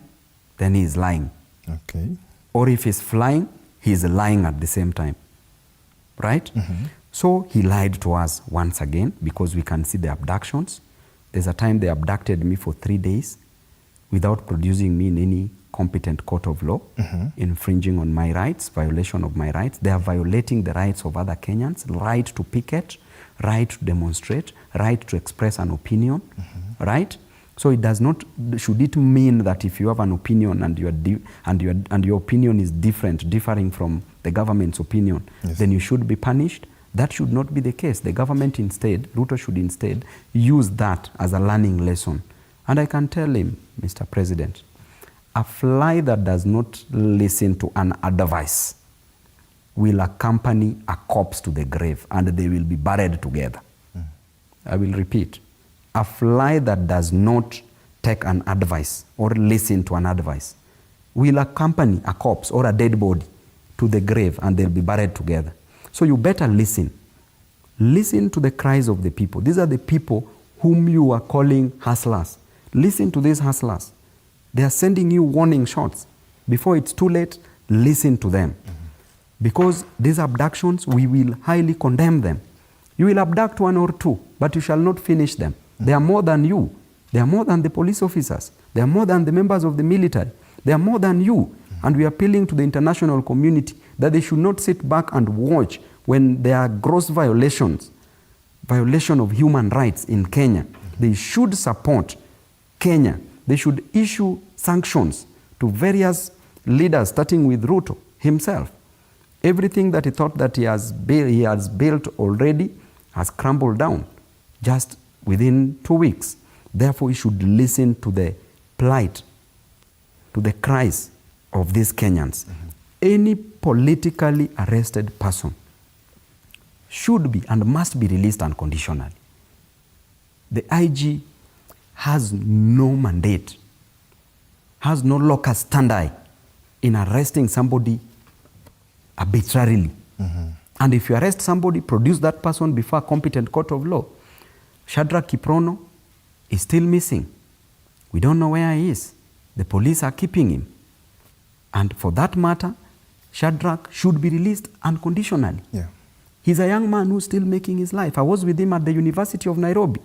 then he is lying. Okay. Or if he's flying, he is lying at the same time. Right? So he lied to us once again because we can see the abductions. There's a time they abducted me for 3 days without producing me in any competent court of law, infringing on my rights, violation of my rights. They are violating the rights of other Kenyans, right to picket, right to demonstrate, right to express an opinion, right? So it does not, should it mean that if you have an opinion and your opinion is differing from the government's opinion, then you should be punished? That should not be the case. The government instead, Ruto should instead use that as a learning lesson. And I can tell him, Mr. President, a fly that does not listen to an advice will accompany a corpse to the grave and they will be buried together. I will repeat. A fly that does not take an advice or listen to an advice will accompany a corpse or a dead body to the grave and they'll be buried together. So you better listen. Listen to the cries of the people. These are the people whom you are calling hustlers. Listen to these hustlers. They are sending you warning shots. Before it's too late, listen to them. Because these abductions, we will highly condemn them. You will abduct 1 or 2, but you shall not finish them. They are more than you. They are more than the police officers. They are more than the members of the military. They are more than you. And we are appealing to the international community that they should not sit back and watch when there are gross violation of human rights in Kenya. They should support Kenya. They should issue sanctions to various leaders, starting with Ruto himself. Everything that he thought that he has built already has crumbled down just within 2 weeks. Therefore, he should listen to the plight, to the cries of these Kenyans. Any politically arrested person should be and must be released unconditionally. The IG has no mandate, has no locus standi in arresting somebody arbitrarily. And if you arrest somebody, produce that person before a competent court of law. Shadrach Kiprono is still missing. We don't know where he is. The police are keeping him. And for that matter, Shadrach should be released unconditionally. Yeah. He's a young man who's still making his life. I was with him at the University of Nairobi.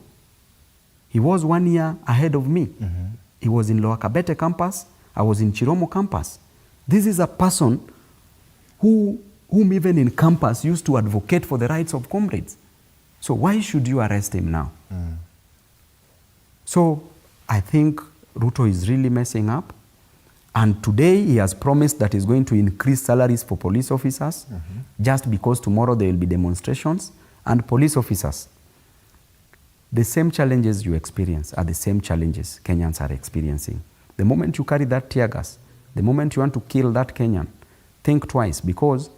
He was 1 year ahead of me. He was in Lower Kabete campus. I was in Chiromo campus. This is a person whom even in campus used to advocate for the rights of comrades. So why should you arrest him now? So I think Ruto is really messing up. And today he has promised that he's going to increase salaries for police officers just because tomorrow there will be demonstrations. And police officers, the same challenges you experience are the same challenges Kenyans are experiencing. The moment you carry that tear gas, the moment you want to kill that Kenyan, think twice because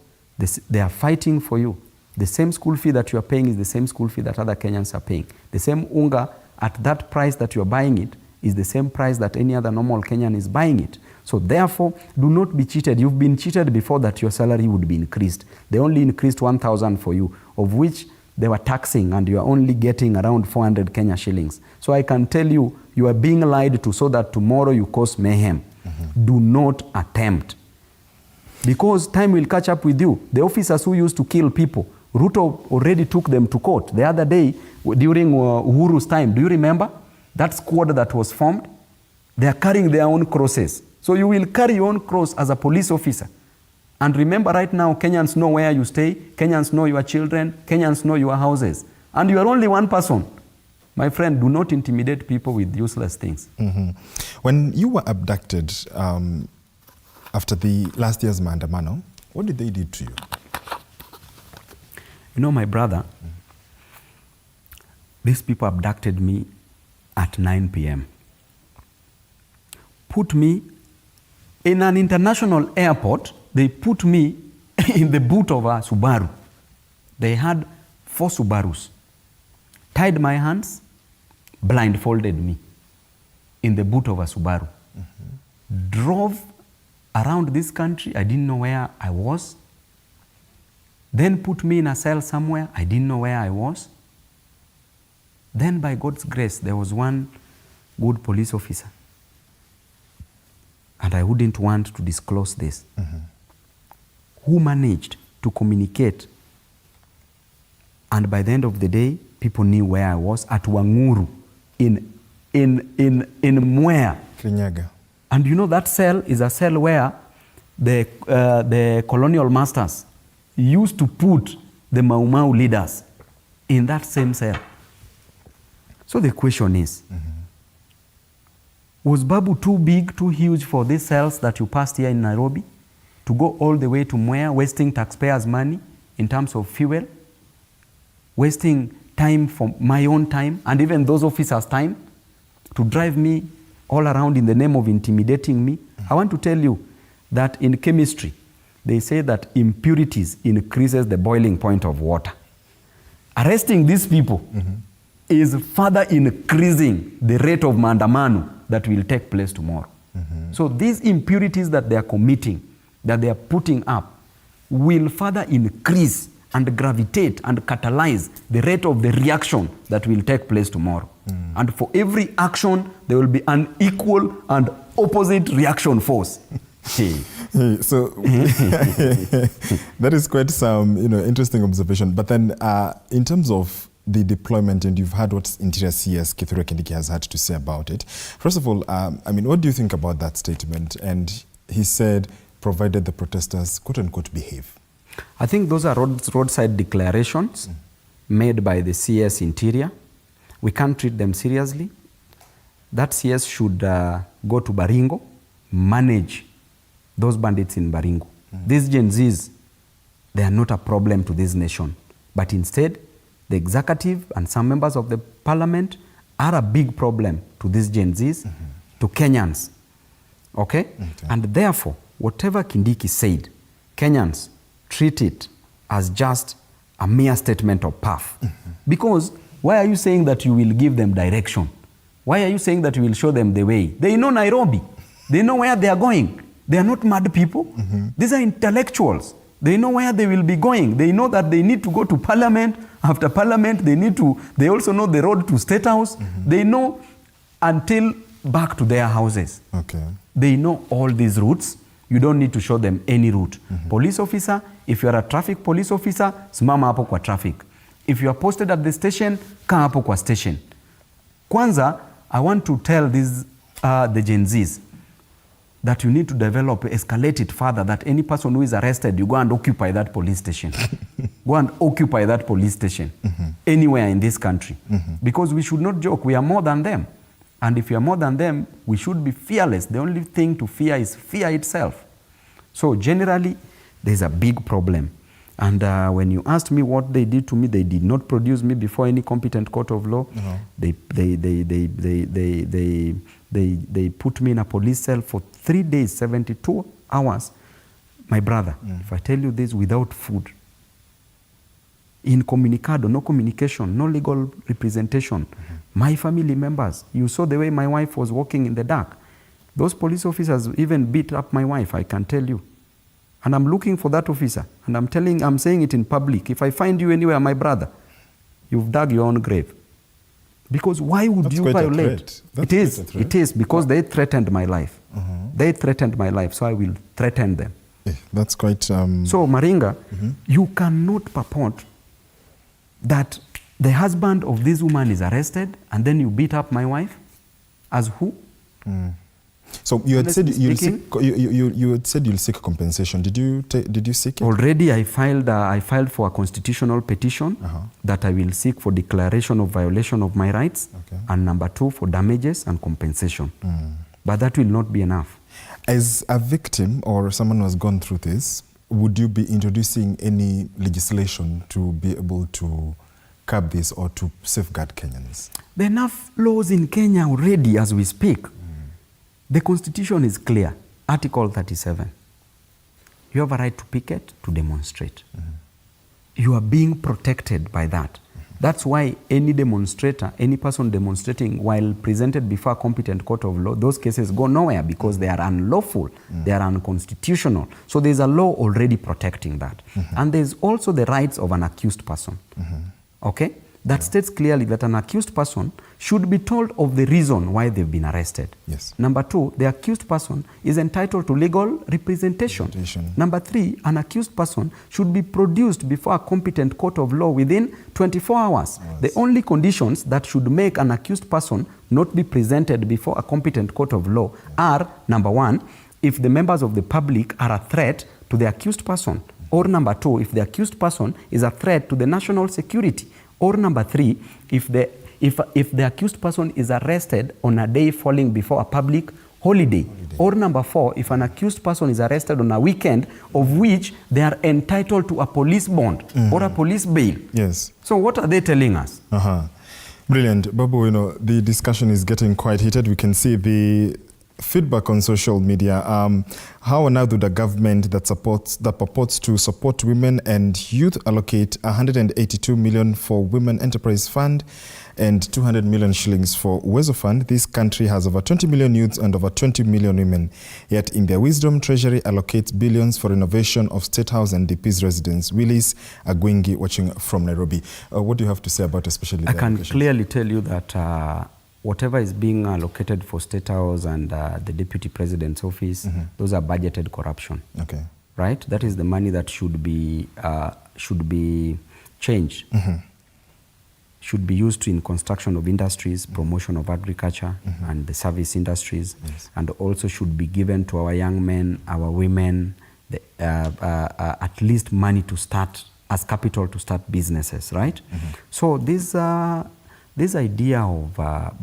they are fighting for you. The same school fee that you are paying is the same school fee that other Kenyans are paying. The same unga at that price that you are buying it is the same price that any other normal Kenyan is buying it. So therefore, do not be cheated. You've been cheated before that your salary would be increased. They only increased 1,000 for you, of which they were taxing and you are only getting around 400 Kenya shillings. So I can tell you, you are being lied to so that tomorrow you cause mayhem. Do not attempt. Because time will catch up with you. The officers who used to kill people, Ruto already took them to court. The other day, during Uhuru's time, do you remember? That squad that was formed, they are carrying their own crosses. So you will carry your own cross as a police officer. And remember right now, Kenyans know where you stay, Kenyans know your children, Kenyans know your houses. And you are only one person. My friend, do not intimidate people with useless things. When you were abducted after the last year's maandamano, what did they do to you? You know, my brother, these people abducted me at 9 p.m. Put me in an international airport. They put me in the boot of a Subaru. They had 4 Subarus. Tied my hands, blindfolded me in the boot of a Subaru. Drove around this country. I didn't know where I was. Then put me in a cell somewhere. I didn't know where I was. Then by God's grace, there was one good police officer and I wouldn't want to disclose this. Who managed to communicate, and by the end of the day, people knew where I was at Wanguru in Mwea. Kirinyaga. And you know that cell is a cell where the colonial masters used to put the Mau Mau leaders in that same cell. So the question is, was Babu too big, too huge for these cells that you passed here in Nairobi to go all the way to Mwea, wasting taxpayers' money in terms of fuel, wasting time from my own time and even those officers' time to drive me all around in the name of intimidating me? I want to tell you that in chemistry, they say that impurities increases the boiling point of water. Arresting these people is further increasing the rate of maandamano that will take place tomorrow. So these impurities that they are committing, that they are putting up, will further increase and gravitate and catalyze the rate of the reaction that will take place tomorrow. And for every action, there will be an equal and opposite reaction force. So that is quite some interesting observation. But then in terms of the deployment, and you've heard what Interior CS Kithure Kindiki has had to say about it. First of all, I mean, what do you think about that statement? And he said, provided the protesters, quote unquote, behave. I think those are roadside declarations made by the CS Interior. We can't treat them seriously. That CS should go to Baringo, manage those bandits in Baringo. These Gen Zs, they are not a problem to this nation. But instead, the executive and some members of the parliament are a big problem to these Gen Zs, to Kenyans. Okay? And therefore, whatever Kindiki said, Kenyans treat it as just a mere statement of path. Because why are you saying that you will give them direction? Why are you saying that you will show them the way? They know Nairobi. They know where they are going. They are not mad people. These are intellectuals. They know where they will be going. They know that they need to go to parliament. After parliament, they also know the road to State House. They know until back to their houses. Okay. They know all these routes. You don't need to show them any route. Police officer, if you are a traffic police officer, simama hapo kwa traffic. If you are posted at the station, kaa hapo kwa station. Kwanza, I want to tell these the Gen Zs that you need to develop, escalate it further, that any person who is arrested, you go and occupy that police station. Go and occupy that police station anywhere in this country. Because we should not joke, we are more than them. And if we are more than them, we should be fearless. The only thing to fear is fear itself. So generally, there's a big problem. And when you asked me what they did to me, they did not produce me before any competent court of law. They put me in a police cell for 3 days, 72 hours. My brother, if I tell you this, without food, incommunicado, no communication, no legal representation. My family members, you saw the way my wife was walking in the dark. Those police officers even beat up my wife, I can tell you. And I'm looking for that officer. And I'm saying it in public. If I find you anywhere, my brother, you've dug your own grave. Because why would you violate? It is because they threatened my life. They threatened my life, so I will threaten them. That's quite... So Maringa, you cannot purport that the husband of this woman is arrested and then you beat up my wife? As who? So you had said you had said you'll seek compensation. Did you seek it? Already I filed for a constitutional petition that I will seek for declaration of violation of my rights, and number 2 for damages and compensation. But that will not be enough. As a victim or someone who has gone through this, would you be introducing any legislation to be able to curb this or to safeguard Kenyans? There are enough laws in Kenya already as we speak. The Constitution is clear. Article 37. You have a right to picket, to demonstrate. You are being protected by that. That's why any demonstrator, any person demonstrating while presented before a competent court of law, those cases go nowhere because they are unlawful, they are unconstitutional. So there's a law already protecting that. And there's also the rights of an accused person. Okay? that states clearly that an accused person should be told of the reason why they've been arrested. Yes. Number 2, the accused person is entitled to legal representation. Number 3, an accused person should be produced before a competent court of law within 24 hours. The only conditions that should make an accused person not be presented before a competent court of law are, number 1, if the members of the public are a threat to the accused person, or number 2, if the accused person is a threat to the national security, or number 3, if the accused person is arrested on a day falling before a public holiday, or number 4, if an accused person is arrested on a weekend of which they are entitled to a police bond or a police bail. Yes. So what are they telling us? Brilliant. Babu, the discussion is getting quite heated. We can see the feedback on social media. How on earth would a government that purports to support women and youth allocate 182 million for Women Enterprise Fund and 200 million shillings for Uwezo Fund? This country has over 20 million youths and over 20 million women. Yet in their wisdom, Treasury allocates billions for renovation of State House and DP's residence. Willis Agwingi watching from Nairobi. What do you have to say about especially I can clearly tell you that whatever is being allocated for State House and the Deputy President's office, those are budgeted corruption. Okay. Right? That is the money that should be changed. Should be used in construction of industries, promotion of agriculture and the service industries, and also should be given to our young men, our women, at least money to start, as capital to start businesses, right? So this idea of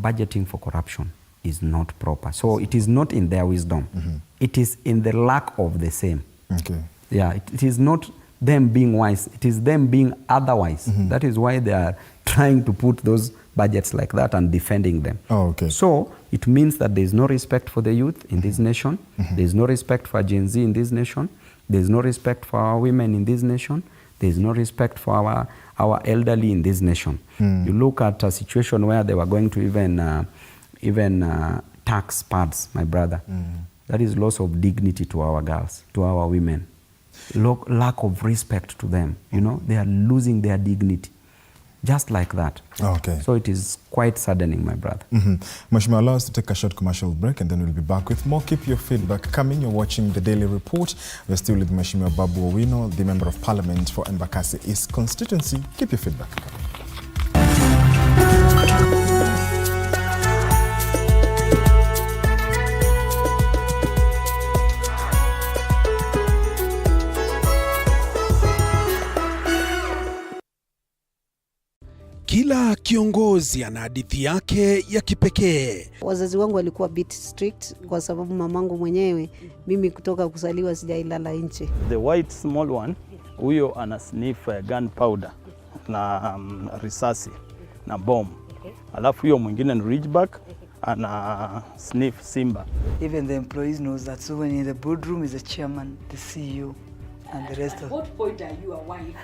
budgeting for corruption is not proper. So it is not in their wisdom. It is in the lack of the same. Okay. Yeah, it is not them being wise. It is them being otherwise. That is why they are trying to put those budgets like that and defending them. Oh, okay. So it means that there is no respect for the youth in this nation. There is no respect for Gen Z in this nation. There is no respect for our women in this nation. There is no respect for our elderly in this nation. You look at a situation where they were going to even tax pads, my brother. That is loss of dignity to our girls, to our women. Lack of respect to them. They are losing their dignity. Just like that. Okay. So it is quite saddening, my brother. Mheshimiwa, allow us to take a short commercial break and then we'll be back with more. Keep your feedback coming. You're watching the Daily Report. We're still with Mheshimiwa Babu Owino, the Member of Parliament for Embakasi East constituency. Keep your feedback coming. Kila kiongozi ana hadithi yake ya kipekee. Wazazi wangu walikuwa bit strict kwa sababu mamangu mwenyewe, mimi kutoka kuzaliwa sijailala nje. The white small one, huyo ana sniff gunpowder na risasi na bomb. Alafu huyo mwingine ni ridgeback ana sniff simba. Even the employees knows that. So when in the boardroom is the chairman, the CEO, and the rest of. What point are you a wife?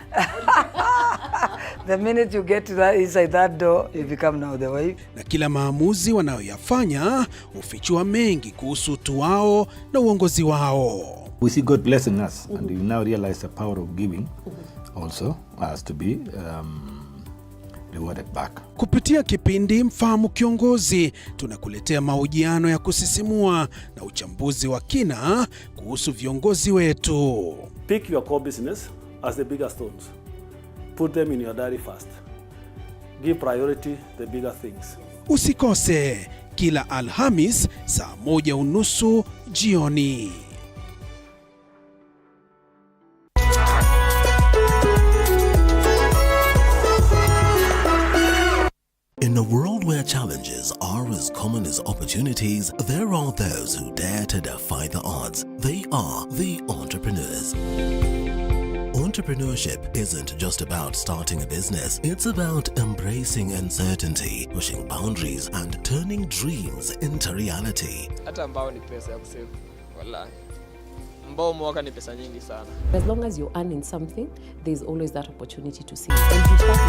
The minute you get to that inside that door, you become now the wife. Na kila maamuzi wanayoyafanya hufichua mengi kuhusu utu wao na uongozi wao. We see God blessing us, and we now realize the power of giving also has to be rewarded back. Kupitia kipindi Mfahamu Kiongozi, tunakuletea mahojiano ya kusisimua na uchambuzi wa kina kuhusu viongozi wetu. Pick your core business as the bigger stones. Put them in your diary first. Give priority the bigger things. Usikose kila Alhamis saa 1:30 jioni. In a world where challenges are as common as opportunities, there are those who dare to defy the odds. They are the entrepreneurs. Entrepreneurship isn't just about starting a business, it's about embracing uncertainty, pushing boundaries, and turning dreams into reality. Hata mbao ni pesa ya kusave. Wallahi. Mbao mwaka ni pesa nyingi sana. As long as you're earning something, there's always that opportunity to save. And you start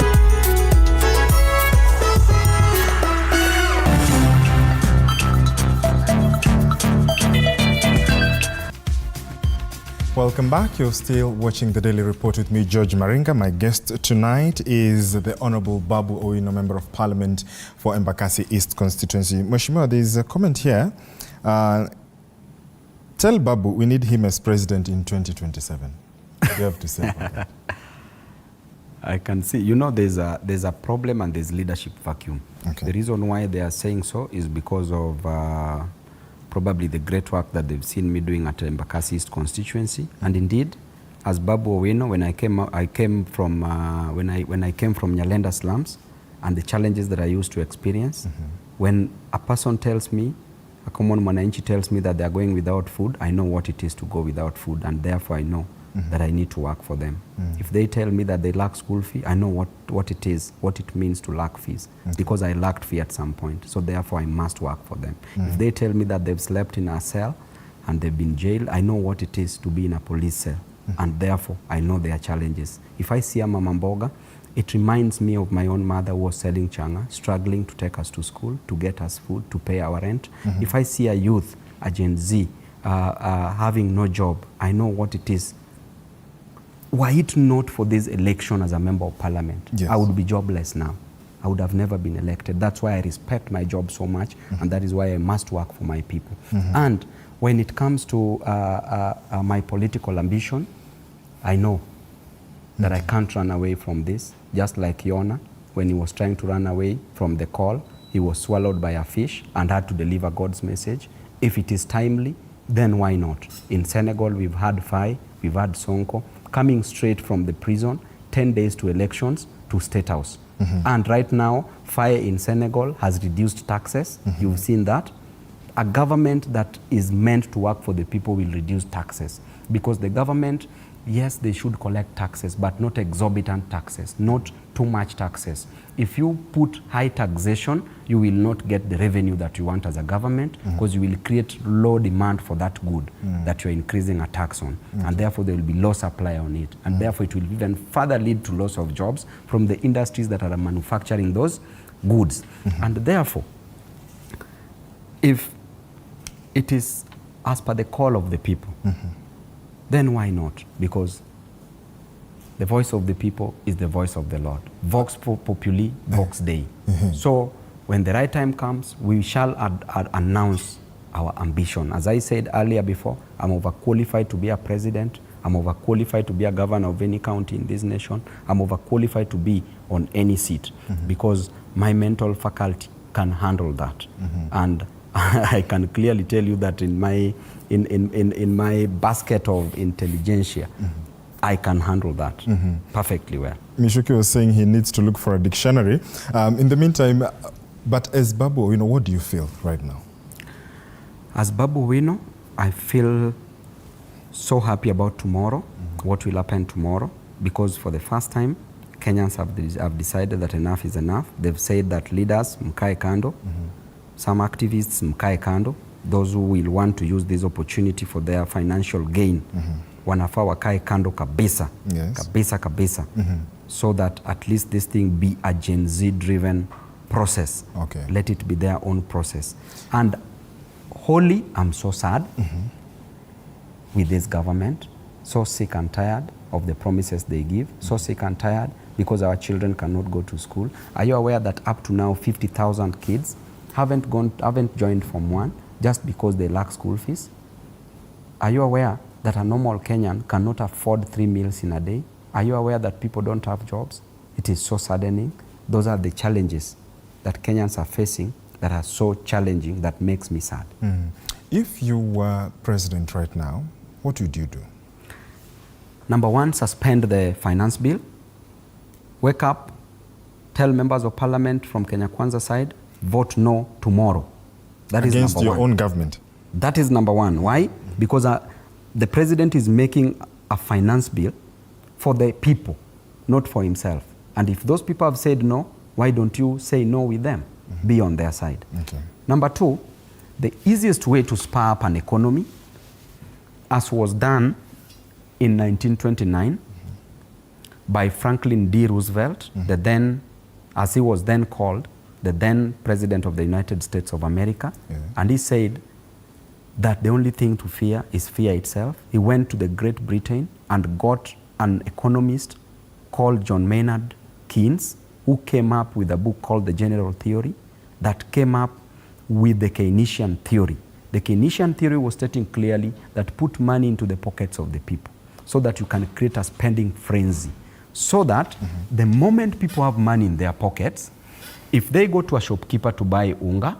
Welcome back. You're still watching the Daily Report with me, George Maringa. My guest tonight is the Honorable Babu Owino, Member of Parliament for Embakasi East constituency. Mheshimiwa, there's a comment here. Tell Babu we need him as president in 2027. What do you have to say about that? I can see, you know, there's a problem and there's leadership vacuum. Okay. The reason why they are saying so is because of probably the great work that they've seen me doing at Embakasi East constituency. And indeed, as Babu Owino, when I came from Nyalenda slums and the challenges that I used to experience, when a person tells me, a common mwananchi tells me that they are going without food, I know what it is to go without food, and therefore I know that I need to work for them. If they tell me that they lack school fee, I know what it means to lack fees, because I lacked fee at some point, so therefore I must work for them. If they tell me that they've slept in a cell and they've been jailed, I know what it is to be in a police cell, and therefore I know their challenges. If I see a mama mboga, it reminds me of my own mother who was selling changa, struggling to take us to school, to get us food, to pay our rent. If I see a youth, a Gen Z, having no job, I know what it is. Were it not for this election as a member of parliament, yes, I would be jobless now. I would have never been elected. That's why I respect my job so much, and that is why I must work for my people. And when it comes to my political ambition, I know that I can't run away from this. Just like Yona, when he was trying to run away from the call, he was swallowed by a fish and had to deliver God's message. If it is timely, then why not? In Senegal, we've had Faye, we've had Sonko, coming straight from the prison, 10 days to elections, to State House. And right now, Faye in Senegal has reduced taxes. You've seen that. A government that is meant to work for the people will reduce taxes. Because the government, yes, they should collect taxes, but not exorbitant taxes, not too much taxes. If you put high taxation, you will not get the revenue that you want as a government, because you will create low demand for that good that you're increasing a tax on. And therefore, there will be low supply on it. And therefore, it will even further lead to loss of jobs from the industries that are manufacturing those goods. And therefore, if it is as per the call of the people, then why not? Because the voice of the people is the voice of the Lord. Vox populi, vox Dei. So when the right time comes, we shall announce our ambition. As I said earlier before, I'm overqualified to be a president. I'm overqualified to be a governor of any county in this nation. I'm overqualified to be on any seat because my mental faculty can handle that. And I can clearly tell you that in my basket of intelligentsia, I can handle that perfectly well. Mishuki was saying he needs to look for a dictionary. In the meantime, but as Babu Owino, what do you feel right now? As Babu Owino, I feel so happy about tomorrow, what will happen tomorrow, because for the first time, Kenyans have decided that enough is enough. They've said that leaders, mkae kando, some activists, mkae kando, those who will want to use this opportunity for their financial gain, wanafaa wakae kando kabisa, kabisa, so that at least this thing be a Gen Z driven process. Let it be their own process. And wholly, I'm so sad with this government, so sick and tired of the promises they give, so sick and tired because our children cannot go to school. Are you aware that up to now 50,000 kids haven't joined Form 1 just because they lack school fees? Are you aware that a normal Kenyan cannot afford 3 meals in a day? Are you aware that people don't have jobs? It is so saddening. Those are the challenges that Kenyans are facing that are so challenging that makes me sad. If you were president right now, what would you do? Number one, suspend the finance bill. Wake up, tell members of parliament from Kenya Kwanza side, vote no tomorrow. That is against number your one. own government? That is number one. Why? Because the president is making a finance bill for the people, not for himself. And if those people have said no, why don't you say no with them? Be on their side. Number two, the easiest way to spur up an economy, as was done in 1929 by Franklin D. Roosevelt, the then, as he was then called, the then President of the United States of America, and he said, that the only thing to fear is fear itself. He went to the Great Britain and got an economist called John Maynard Keynes, who came up with a book called The General Theory that came up with the Keynesian theory. The Keynesian theory was stating clearly that put money into the pockets of the people so that you can create a spending frenzy. So that the moment people have money in their pockets, if they go to a shopkeeper to buy unga,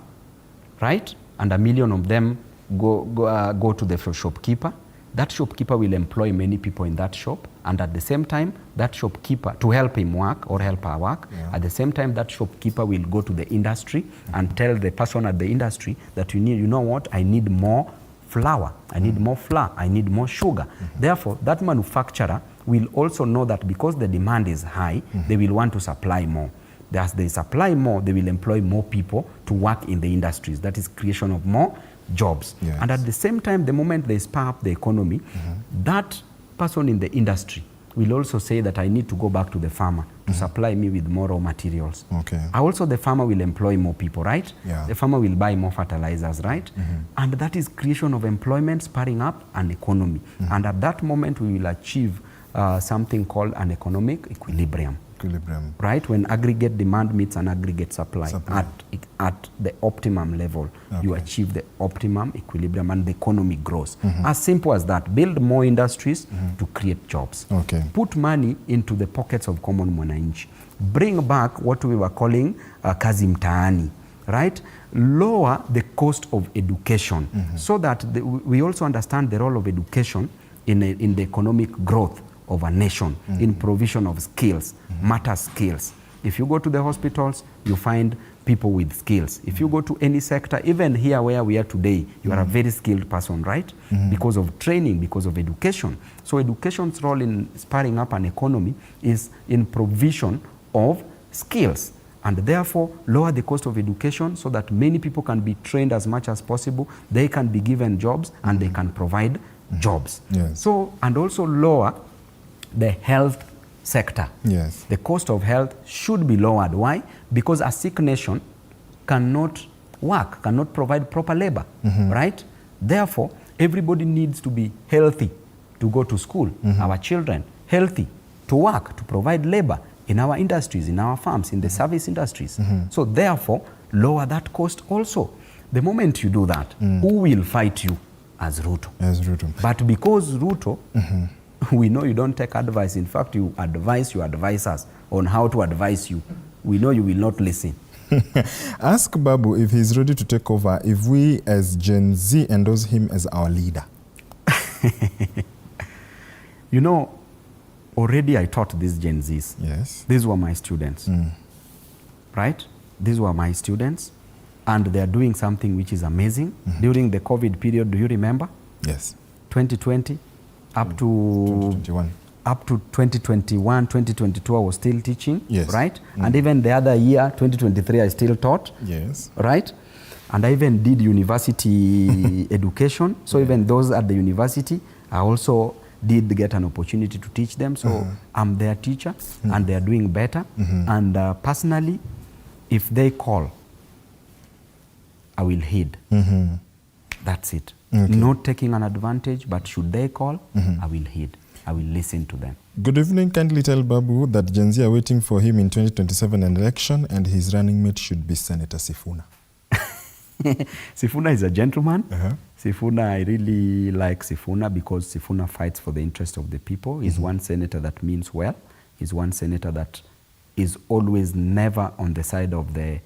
right, and 1 million of them go to the shopkeeper, that shopkeeper will employ many people in that shop, and at the same time, that shopkeeper, to help him work or help her work, at the same time, that shopkeeper will go to the industry and tell the person at the industry that you know what, I need more flour, I need more flour, I need more sugar. Therefore, that manufacturer will also know that because the demand is high, they will want to supply more. As they supply more, they will employ more people to work in the industries. That is creation of more jobs. Yes. And at the same time, the moment they spur up the economy, that person in the industry will also say that I need to go back to the farmer to supply me with more raw materials. Okay. Also, the farmer will employ more people, right? Yeah. The farmer will buy more fertilizers, right? And that is creation of employment, spurring up an economy. And at that moment, we will achieve something called an economic equilibrium. Right? When aggregate demand meets an aggregate supply. At the optimum level, you achieve the optimum equilibrium and the economy grows. As simple as that. Build more industries to create jobs. Put money into the pockets of common mwananchi. Bring back what we were calling kazi mtaani, right? Lower the cost of education so that we also understand the role of education in the economic growth of a nation, in provision of skills, matter skills. If you go to the hospitals, you find people with skills. If you go to any sector, even here where we are today, you are a very skilled person, right? Because of training, because of education. So education's role in spurring up an economy is in provision of skills, and therefore lower the cost of education so that many people can be trained as much as possible, they can be given jobs, and they can provide jobs. Yes. So, and also lower the health sector. Yes. The cost of health should be lowered. Why? Because a sick nation cannot work, cannot provide proper labor, right? Therefore, everybody needs to be healthy to go to school. Our children, healthy to work, to provide labor in our industries, in our farms, in the service industries. So therefore, lower that cost also. The moment you do that, who will fight you? As Ruto. As Ruto. But because Ruto, we know you don't take advice. In fact, you advise your advisors on how to advise you. We know you will not listen. Ask Babu if he's ready to take over, if we as Gen Z endorse him as our leader. You know, already I taught these Gen Zs. Yes. These were my students. Right? These were my students. And they are doing something which is amazing. During the COVID period, do you remember? Yes. 2020. Up to 2021. Up to 2021, 2022, I was still teaching, right? And even the other year, 2023, I still taught, right? And I even did university education. So even those at the university, I also did get an opportunity to teach them. So I'm their teacher, and they are doing better. And personally, if they call, I will heed. That's it. Not taking an advantage, but should they call, I will heed. I will listen to them. Good evening. Kindly tell Babu that Gen Z are waiting for him in 2027 election, and his running mate should be Senator Sifuna. Sifuna is a gentleman. Sifuna, I really like Sifuna because Sifuna fights for the interest of the people. He's one senator that means well. He's one senator that is always never on the side of the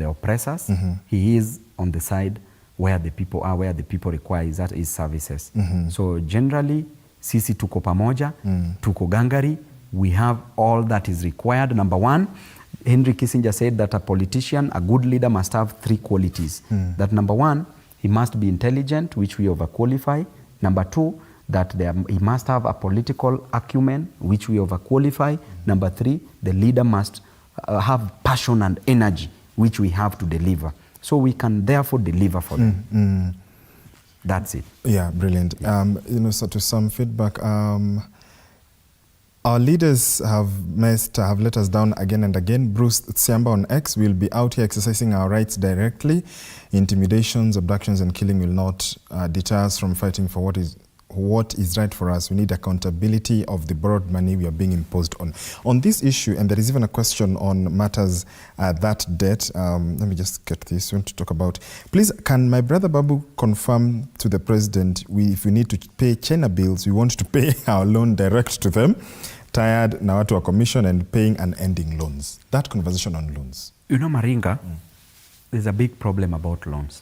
oppressors. He is on the side where the people are, where the people require his services. So generally, sisi tuko pamoja, tuko gangari, we have all that is required. Number one, Henry Kissinger said that a politician, a good leader must have 3 qualities. That number one, he must be intelligent, which we overqualify. Number 2, that he must have a political acumen, which we overqualify. Number 3, the leader must have passion and energy, which we have to deliver. So we can therefore deliver for them. That's it. Yeah, brilliant. You know, so to some feedback, our Our leaders have let us down again and again. Bruce Tsiamba on X, will be out here exercising our rights directly. Intimidations, abductions and killing will not deter us from fighting for what is right for us. We need accountability of the borrowed money we are being imposed on. On this issue, and there is even a question on matters that debt. Let me just get this one to talk about. Please, can my brother Babu confirm to the president, if we need to pay China bills, we want to pay our loan direct to them, tired now to a commission and paying and ending loans. That conversation on loans. You know, Maringa, there's a big problem about loans.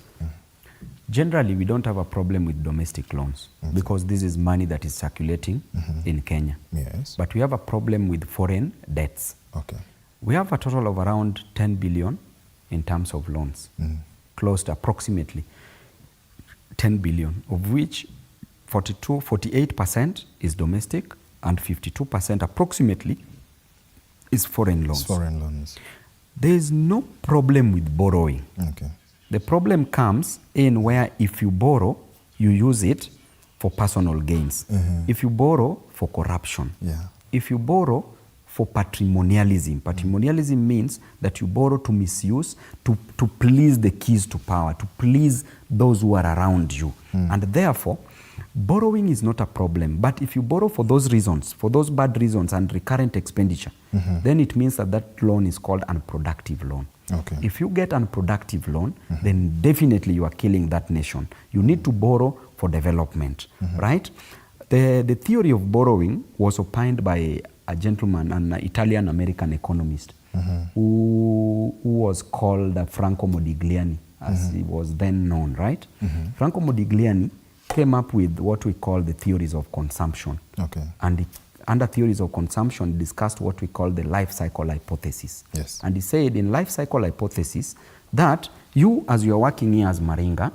Generally, we don't have a problem with domestic loans because this is money that is circulating in Kenya. Yes. But we have a problem with foreign debts. Okay. We have a total of around 10 billion in terms of loans, close to approximately 10 billion, of which 48% is domestic and 52% approximately is foreign loans. Foreign loans. There is no problem with borrowing. Okay. The problem comes in where if you borrow, you use it for personal gains. If you borrow for corruption. If you borrow for patrimonialism. Patrimonialism means that you borrow to misuse, to please the keys to power, to please those who are around you. And therefore, borrowing is not a problem. But if you borrow for those reasons, for those bad reasons and recurrent expenditure, then it means that that loan is called unproductive loan. Okay. If you get unproductive loan, then definitely you are killing that nation. You need to borrow for development, right? The theory of borrowing was opined by a gentleman, an Italian-American economist, who was called Franco Modigliani, as he was then known, right? Franco Modigliani came up with what we call the theories of consumption. Okay. And under theories of consumption, discussed what we call the life cycle hypothesis. Yes. And he said in life cycle hypothesis that you, as you are working here as Maringa,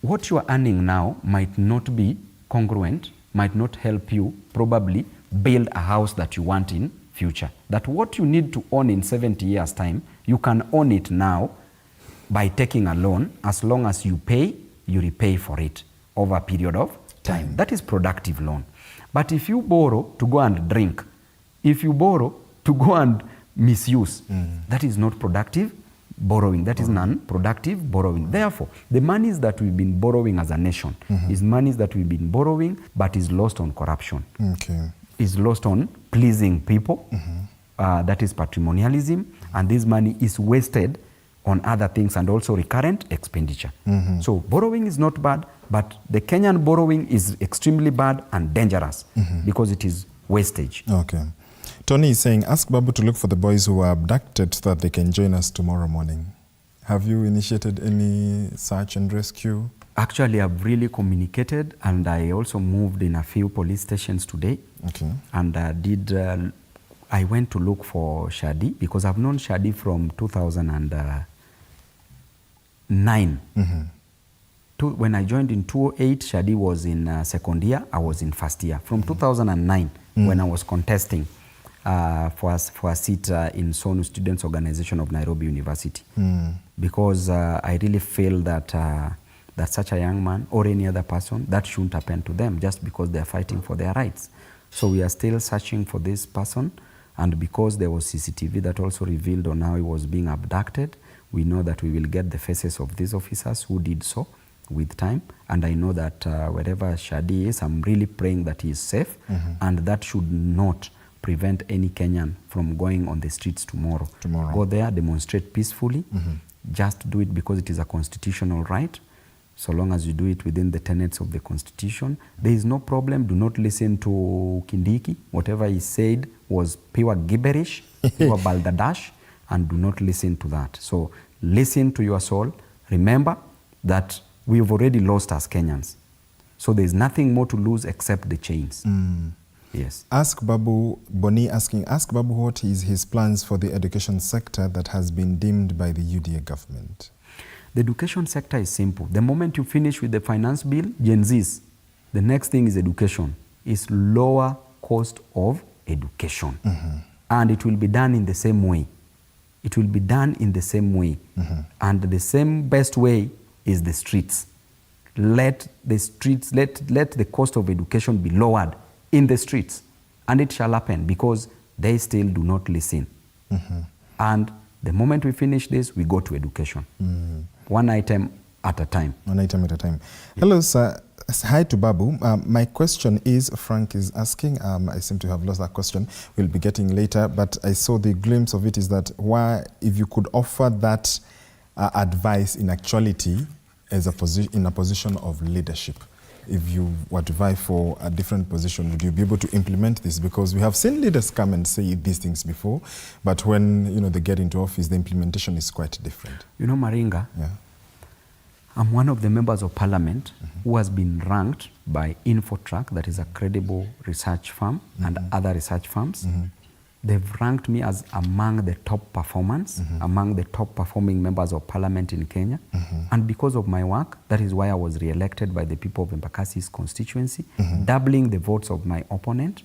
what you are earning now might not be congruent, might not help you probably build a house that you want in future. That what you need to own in 70 years' time, you can own it now by taking a loan, as long as you pay, you repay for it over a period of time. That is productive loan. But if you borrow to go and drink, if you borrow to go and misuse, that is not productive borrowing. That is non-productive borrowing. Therefore, the monies that we've been borrowing as a nation is monies that we've been borrowing, but is lost on corruption. Okay. Is lost on pleasing people. That is patrimonialism. And this money is wasted on other things and also recurrent expenditure. So borrowing is not bad, but the Kenyan borrowing is extremely bad and dangerous because it is wastage. Okay. Tony is saying, ask Babu to look for the boys who were abducted so that they can join us tomorrow morning. Have you initiated any search and rescue? Actually, I've really communicated, and I also moved in a few police stations today. Okay. And I went to look for Shadi because I've known Shadi from 2009. When I joined in 2008, Shadi was in second year, I was in first year. From 2009, when I was contesting for a seat in SONU Students Organization of Nairobi University. Because I really feel that that such a young man or any other person, that shouldn't happen to them just because they're fighting for their rights. So we are still searching for this person, and because there was CCTV that also revealed on how he was being abducted, we know that we will get the faces of these officers who did so with time. And I know that wherever Shadi is, I'm really praying that he is safe, and that should not prevent any Kenyan from going on the streets tomorrow. Go there, demonstrate peacefully, just do it because it is a constitutional right. So long as you do it within the tenets of the Constitution, there is no problem. Do not listen to Kindiki. Whatever he said was pure gibberish, pure balderdash, and do not listen to that. So listen to your soul. Remember that we have already lost as Kenyans. So there is nothing more to lose except the chains. Yes. Ask Babu, Boni asking, ask Babu what is his plans for the education sector that has been deemed by the UDA government. The education sector is simple. The moment you finish with the finance bill, Gen Zs, the next thing is education. It's lower cost of education. And it will be done in the same way. It will be done in the same way. And the same best way is the streets. Let the streets, let the cost of education be lowered in the streets. And it shall happen because they still do not listen. And the moment we finish this, we go to education. One item at a time. One item at a time. Hello, sir. Hi to Babu. My question is, Frank is asking, I seem to have lost that question. We'll be getting later, but I saw the glimpse of it is that why, if you could offer that advice in actuality as in a position of leadership, if you were to vie for a different position, would you be able to implement this? Because we have seen leaders come and say these things before, but when they get into office, the implementation is quite different. You know, Maringa, I'm one of the members of parliament who has been ranked by Infotrack, that is a credible research firm, and other research firms. They've ranked me as among the top performers, among the top performing members of parliament in Kenya. And because of my work, that is why I was re-elected by the people of Embakasi's constituency, doubling the votes of my opponent,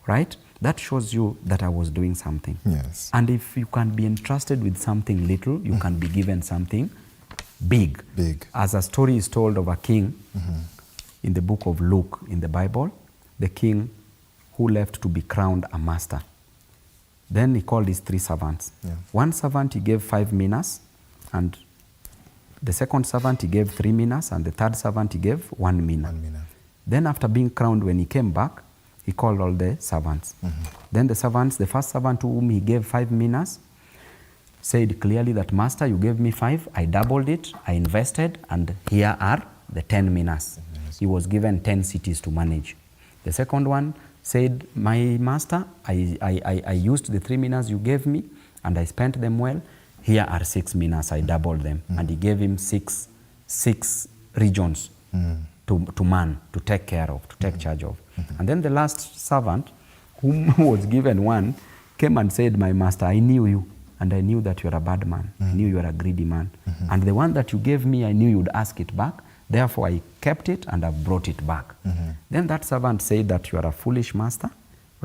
right? That shows you that I was doing something. Yes. And if you can be entrusted with something little, you can be given something big. As a story is told of a king in the book of Luke in the Bible, the king who left to be crowned a master. Then he called his 3 servants. One servant he gave 5 minas, and the second servant he gave 3 minas, and the third servant he gave 1 mina. Then after being crowned, when he came back, he called all the servants. Then the first servant to whom he gave 5 minas, said clearly that, Master, you gave me 5, I doubled it, I invested, and here are the 10 minas. He was given 10 cities to manage. The second one said, my master, I used the 3 minas you gave me, and I spent them well. Here are 6 minas, I doubled them. And he gave him six regions to man, to take care of, to take charge of. And then the last servant, whom was given 1, came and said, my master, I knew you. And I knew that you're a bad man. I knew you were a greedy man. And the one that you gave me, I knew you'd ask it back. Therefore, I kept it and I've brought it back. Then that servant said that you are a foolish master,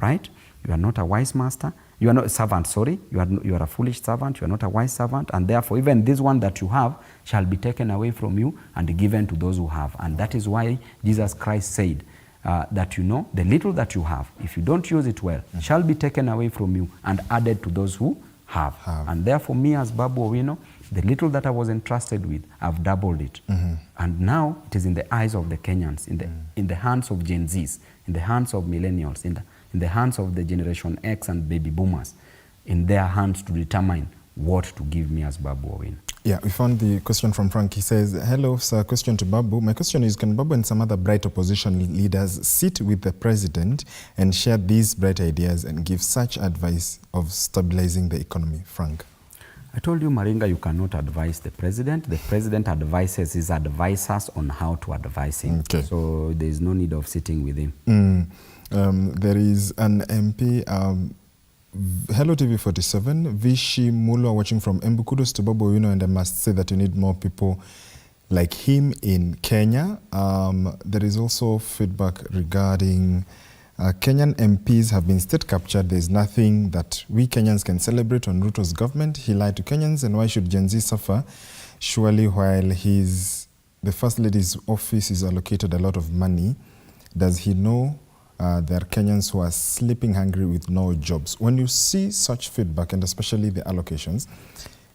right? You are not a wise master. You are not a servant, sorry. You are a foolish servant. You are not a wise servant. And therefore, even this one that you have shall be taken away from you and given to those who have. And that is why Jesus Christ said that, the little that you have, if you don't use it well, shall be taken away from you and added to those who have. And therefore, me as Babu Owino, the little that I was entrusted with, I've doubled it. And now it is in the eyes of the Kenyans, in the hands of Gen Zs, in the hands of millennials, in the hands of the Generation X and baby boomers, in their hands to determine what to give me as Babu Owino. Yeah, we found the question from Frank. He says, hello, sir, question to Babu. My question is, can Babu and some other bright opposition leaders sit with the president and share these bright ideas and give such advice of stabilizing the economy? Frank. I told you, Maringa, you cannot advise the president. The president advises his advisors on how to advise him. Okay. So there is no need of sitting with him. There is an MP, Hello TV 47, Vishi Mulo watching from Embu. Kudos to Babu Owino, and I must say that you need more people like him in Kenya. There is also feedback regarding Kenyan MPs have been state captured. There is nothing that we Kenyans can celebrate on Ruto's government. He lied to Kenyans, and why should Gen Z suffer? Surely while the First Lady's office is allocated a lot of money, does he know there are Kenyans who are sleeping hungry with no jobs? When you see such feedback, and especially the allocations,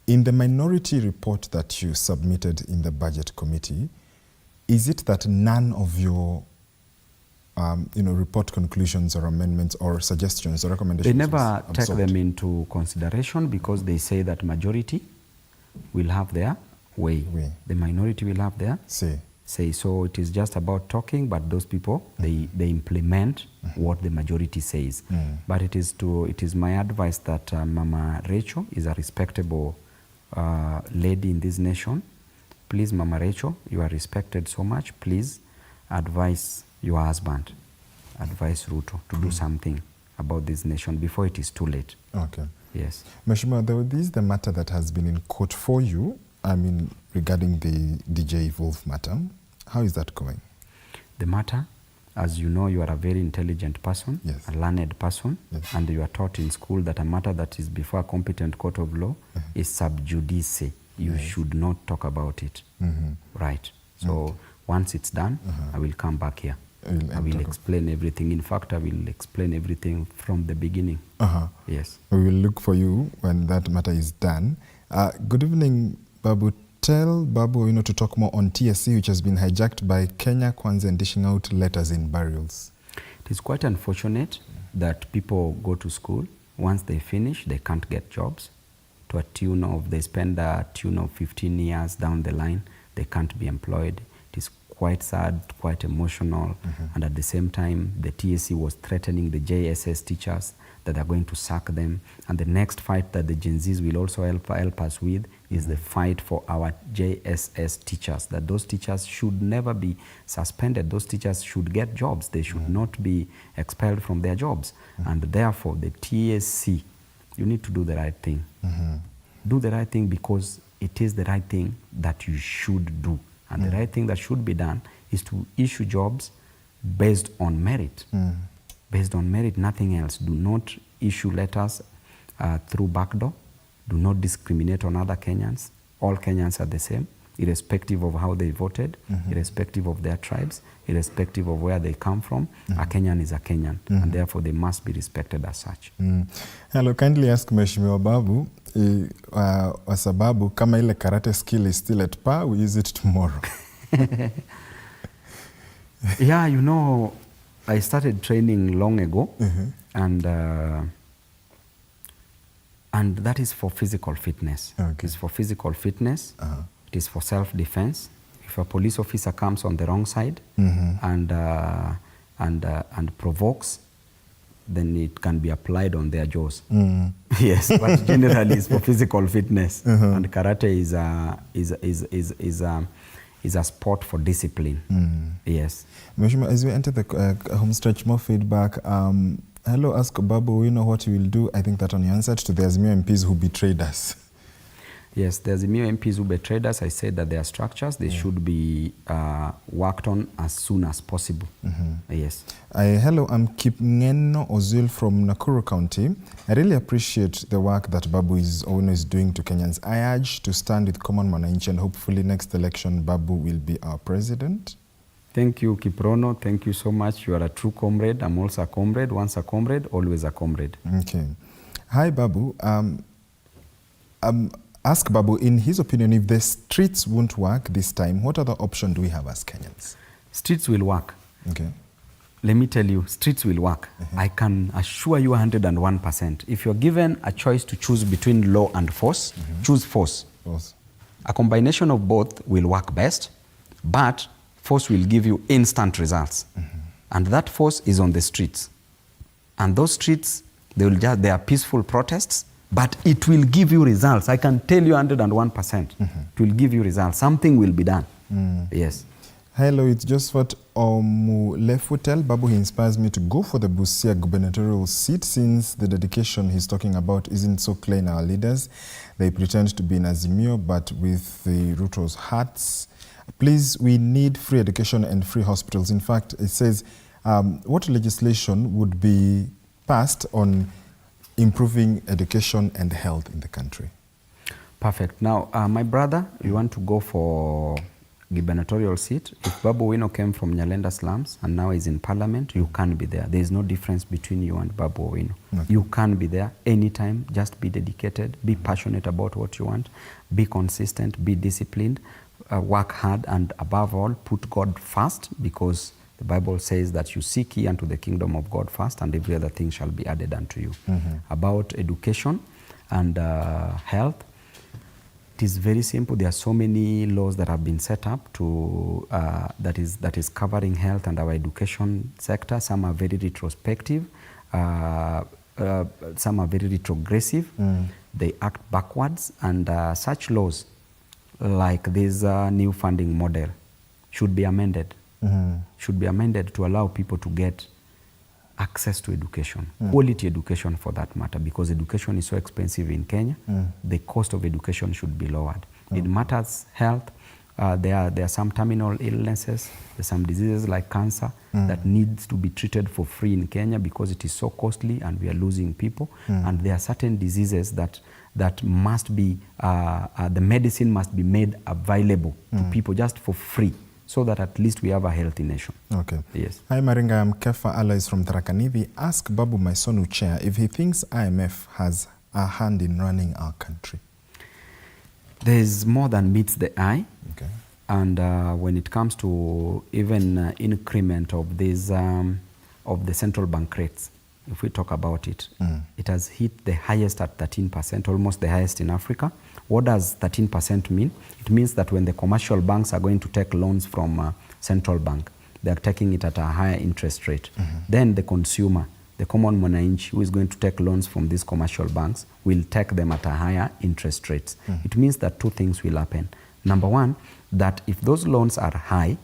in the minority report that you submitted in the budget committee, is it that none of your report conclusions or amendments or suggestions or recommendations? They never take them into consideration because they say that majority will have their way. The minority will have their say. So it is just about talking, but those people, they implement what the majority says. But it is my advice that Mama Rachel is a respectable lady in this nation. Please, Mama Rachel, you are respected so much. Please advise your husband, advise Ruto to do something about this nation before it is too late. Okay. Yes. Mheshimiwa, this is the matter that has been in court for you. Regarding the DJ Wolf matter, how is that going? The matter, as you know, you are a very intelligent person, a learned person, and you are taught in school that a matter that is before a competent court of law is sub judice. You should not talk about it. Right. So once it's done, I will come back here. I will explain everything. In fact, I will explain everything from the beginning. Yes. We will look for you when that matter is done. Good evening, Babu. Tell Babu Owino to talk more on TSC, which has been hijacked by Kenya Kwanza and dishing out letters in burials. It is quite unfortunate that people go to school. Once they finish, they can't get jobs. To a tune of, they spend a tune of 15 years down the line, they can't be employed. It is quite sad, quite emotional. And at the same time, the TSC was threatening the JSS teachers that are going to sack them. And the next fight that the Gen Zs will also help us with is the fight for our JSS teachers, that those teachers should never be suspended. Those teachers should get jobs. They should not be expelled from their jobs. And therefore, the TSC, you need to do the right thing. Do the right thing because it is the right thing that you should do. And the right thing that should be done is to issue jobs based on merit. Based on merit, nothing else. Do not issue letters through backdoor. Do not discriminate on other Kenyans. All Kenyans are the same, irrespective of how they voted, irrespective of their tribes, irrespective of where they come from. A Kenyan is a Kenyan, and therefore they must be respected as such. Hello, kindly ask Mheshimiwa Babu, kwa sababu kama ile karate skill is still at par, we use it tomorrow. Yeah, you know, I started training long ago, and that is for physical fitness. It is for physical fitness. It is for self-defense. If a police officer comes on the wrong side and provokes, then it can be applied on their jaws. Yes, but generally it's for physical fitness. And karate is a sport for discipline. Yes. Mheshimiwa, as we enter the home stretch, more feedback. Hello, ask Babu Owino what he will do. I think that one you answered to the Azimio MPs who betrayed us. Yes, the Azimio MPs who betrayed us, I said that their structures, they should be worked on as soon as possible. Yes. Hello, I'm Kipngeno Ozil from Nakuru County. I really appreciate the work that Babu Owino is doing to Kenyans. I urge to stand with common mwananchi and hopefully next election Babu will be our president. Thank you, Kiprono. Thank you so much. You are a true comrade. I'm also a comrade. Once a comrade, always a comrade. Okay. Hi, Babu. Ask Babu, in his opinion, if the streets won't work this time, what other option do we have as Kenyans? Streets will work. Okay. Let me tell you, streets will work. I can assure you 101%. If you're given a choice to choose between law and force, choose force. A combination of both will work best, but force will give you instant results. And that force is on the streets. And those streets, they are peaceful protests, but it will give you results. I can tell you 101%. It will give you results. Something will be done. Yes. Hello, it's just what Omulefutel. Babu, he inspires me to go for the Busia gubernatorial seat since the dedication he's talking about isn't so clear in our leaders. They pretend to be in Azimio, but with the Ruto's hearts. Please, we need free education and free hospitals. In fact, it says, what legislation would be passed on improving education and health in the country? Perfect. Now, my brother, you want to go for gubernatorial seat. If Babu Owino came from Nyalenda slums and now is in parliament, you can be there. There is no difference between you and Babu Owino. You can be there anytime. Just be dedicated, be passionate about what you want, be consistent, be disciplined, work hard, and above all, put God first, because the Bible says that you seek ye unto the kingdom of God first, and every other thing shall be added unto you. About education and health, it is very simple. There are so many laws that have been set up to that is covering health and our education sector. Some are very retrospective, some are very retrogressive. They act backwards, and such laws like this new funding model should be amended. Should be amended to allow people to get access to education, quality education for that matter, because education is so expensive in Kenya. The cost of education should be lowered. It matters health. There are some terminal illnesses, there's some diseases like cancer that needs to be treated for free in Kenya because it is so costly and we are losing people. And there are certain diseases that must be, the medicine must be made available to people just for free. so that at least we have a healthy nation. Okay. Yes. Hi Maringa, I'm Kefa Alloys from Tharaka-Nithi. Ask Babu, my son who chair, if he thinks IMF has a hand in running our country. There's more than meets the eye. Okay. And when it comes to even increment of this, of the central bank rates, if we talk about it, it has hit the highest at 13%, almost the highest in Africa. What does 13% mean? It means that when the commercial banks are going to take loans from central bank, they are taking it at a higher interest rate. Then the consumer, the common mwananchi who is going to take loans from these commercial banks will take them at a higher interest rates. It means that two things will happen. Number one, that if those loans are high,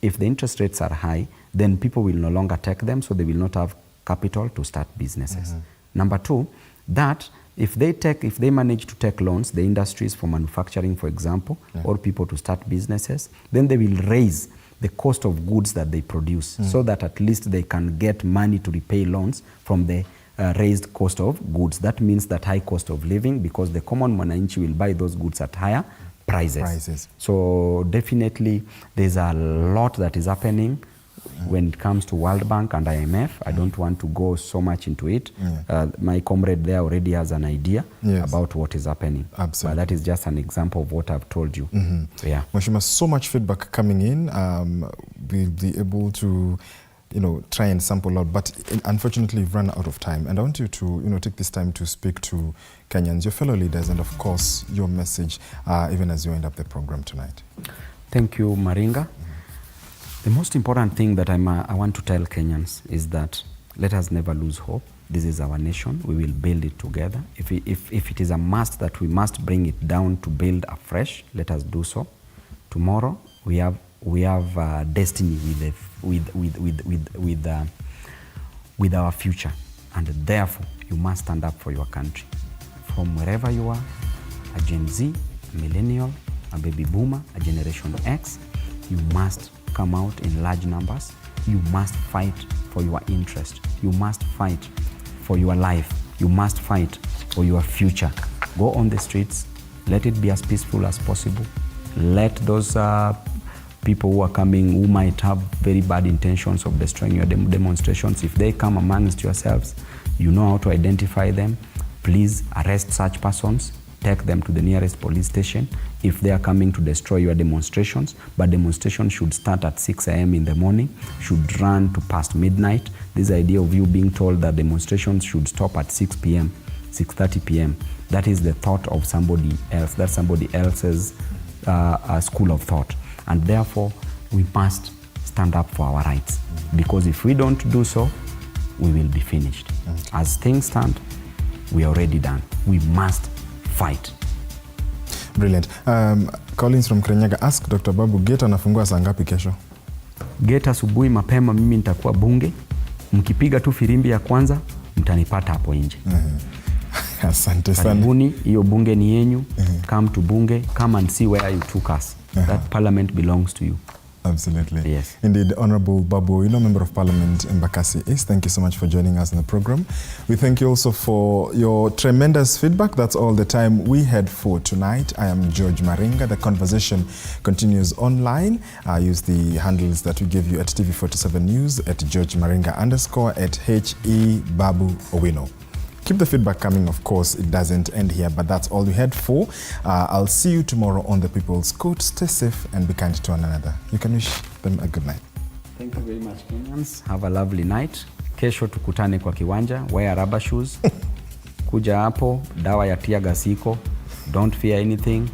if the interest rates are high, then people will no longer take them, so they will not have capital to start businesses. Number two, that if they manage to take loans, the industries for manufacturing, for example, or people to start businesses, then they will raise the cost of goods that they produce, so that at least they can get money to repay loans from the raised cost of goods. That means that high cost of living, because the common mwananchi will buy those goods at higher prices. So definitely there's a lot that is happening when it comes to World Bank and IMF. I don't want to go so much into it. My comrade there already has an idea about what is happening. Absolutely. But that is just an example of what I've told you. Yeah. Mheshimiwa, so much feedback coming in. We'll be able to try and sample out, but unfortunately we've run out of time. And I want you to take this time to speak to Kenyans, your fellow leaders, and of course your message, even as you end up the program tonight. Thank you, Maringa. The most important thing that I want to tell Kenyans is that let us never lose hope. This is our nation. We will build it together. If it is a must that we must bring it down to build afresh, let us do so. Tomorrow we have destiny with our future, and therefore you must stand up for your country. From wherever you are, a Gen Z, a millennial, a baby boomer, a Generation X, you must come out in large numbers. You must fight for your interest. You must fight for your life. You must fight for your future. Go on the streets. Let it be as peaceful as possible. Let those people who are coming, who might have very bad intentions of destroying your demonstrations, if they come amongst yourselves, you know how to identify them. Please arrest such persons. Take them to the nearest police station if they are coming to destroy your demonstrations. But demonstrations should start at 6 a.m. in the morning, should run to past midnight. This idea of you being told that demonstrations should stop at 6 p.m., 6:30 p.m., that is the thought of somebody else. That's somebody else's school of thought. And therefore, we must stand up for our rights. Because if we don't do so, we will be finished. As things stand, we are already done. We must fight. Brilliant. Collins from Kirinyaga, ask Dr. Babu, gate anafungua saa ngapi kesho? Gate asubuhi mapema, mimi nitakuwa bunge. Mkipiga tu firimbi ya kwanza, mtanipata hapo nje. Asante sana. Karibuni, hiyo bunge ni yenyu. Come to bunge, come and see where you took us. That parliament belongs to you. Absolutely. Yes. Indeed, Honorable Babu Owino, Member of Parliament in Embakasi East, thank you so much for joining us in the program. We thank you also for your tremendous feedback. That's all the time we had for tonight. I am George Maringa. The conversation continues online. Use the handles that we give you at TV47 News, at George Maringa _ at HE Babu Owino. Keep the feedback coming, of course. It doesn't end here, but that's all we had for. I'll see you tomorrow on the People's Court. Stay safe and be kind to one another. You can wish them a good night. Thank you very much, Kenyans. Have a lovely night. Kesho tukutane kwa kiwanja. Wear rubber shoes. Kuja hapo, dawa ya tear gas iko. Don't fear anything.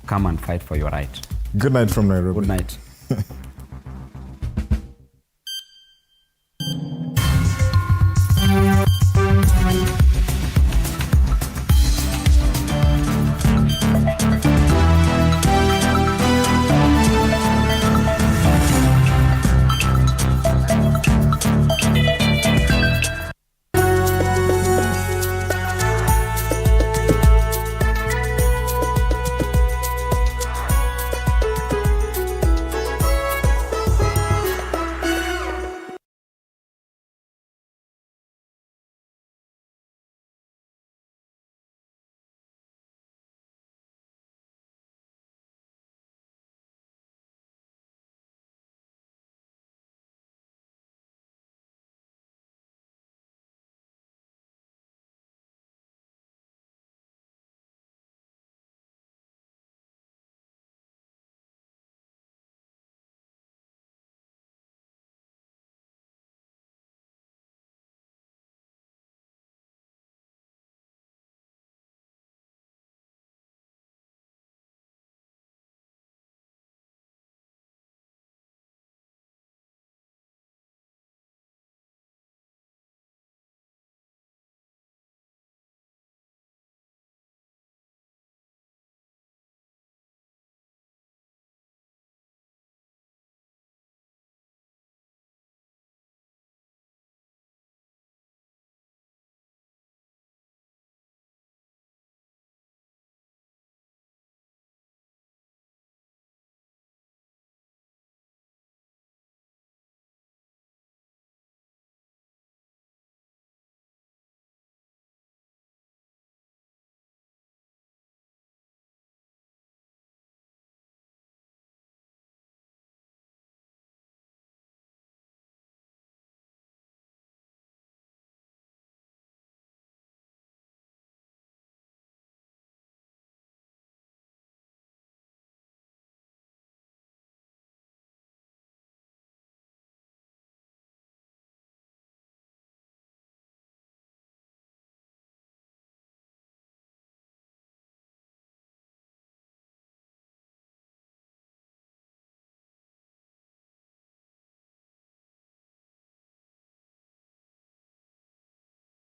Come and fight for your right. Good night from Nairobi. Good night.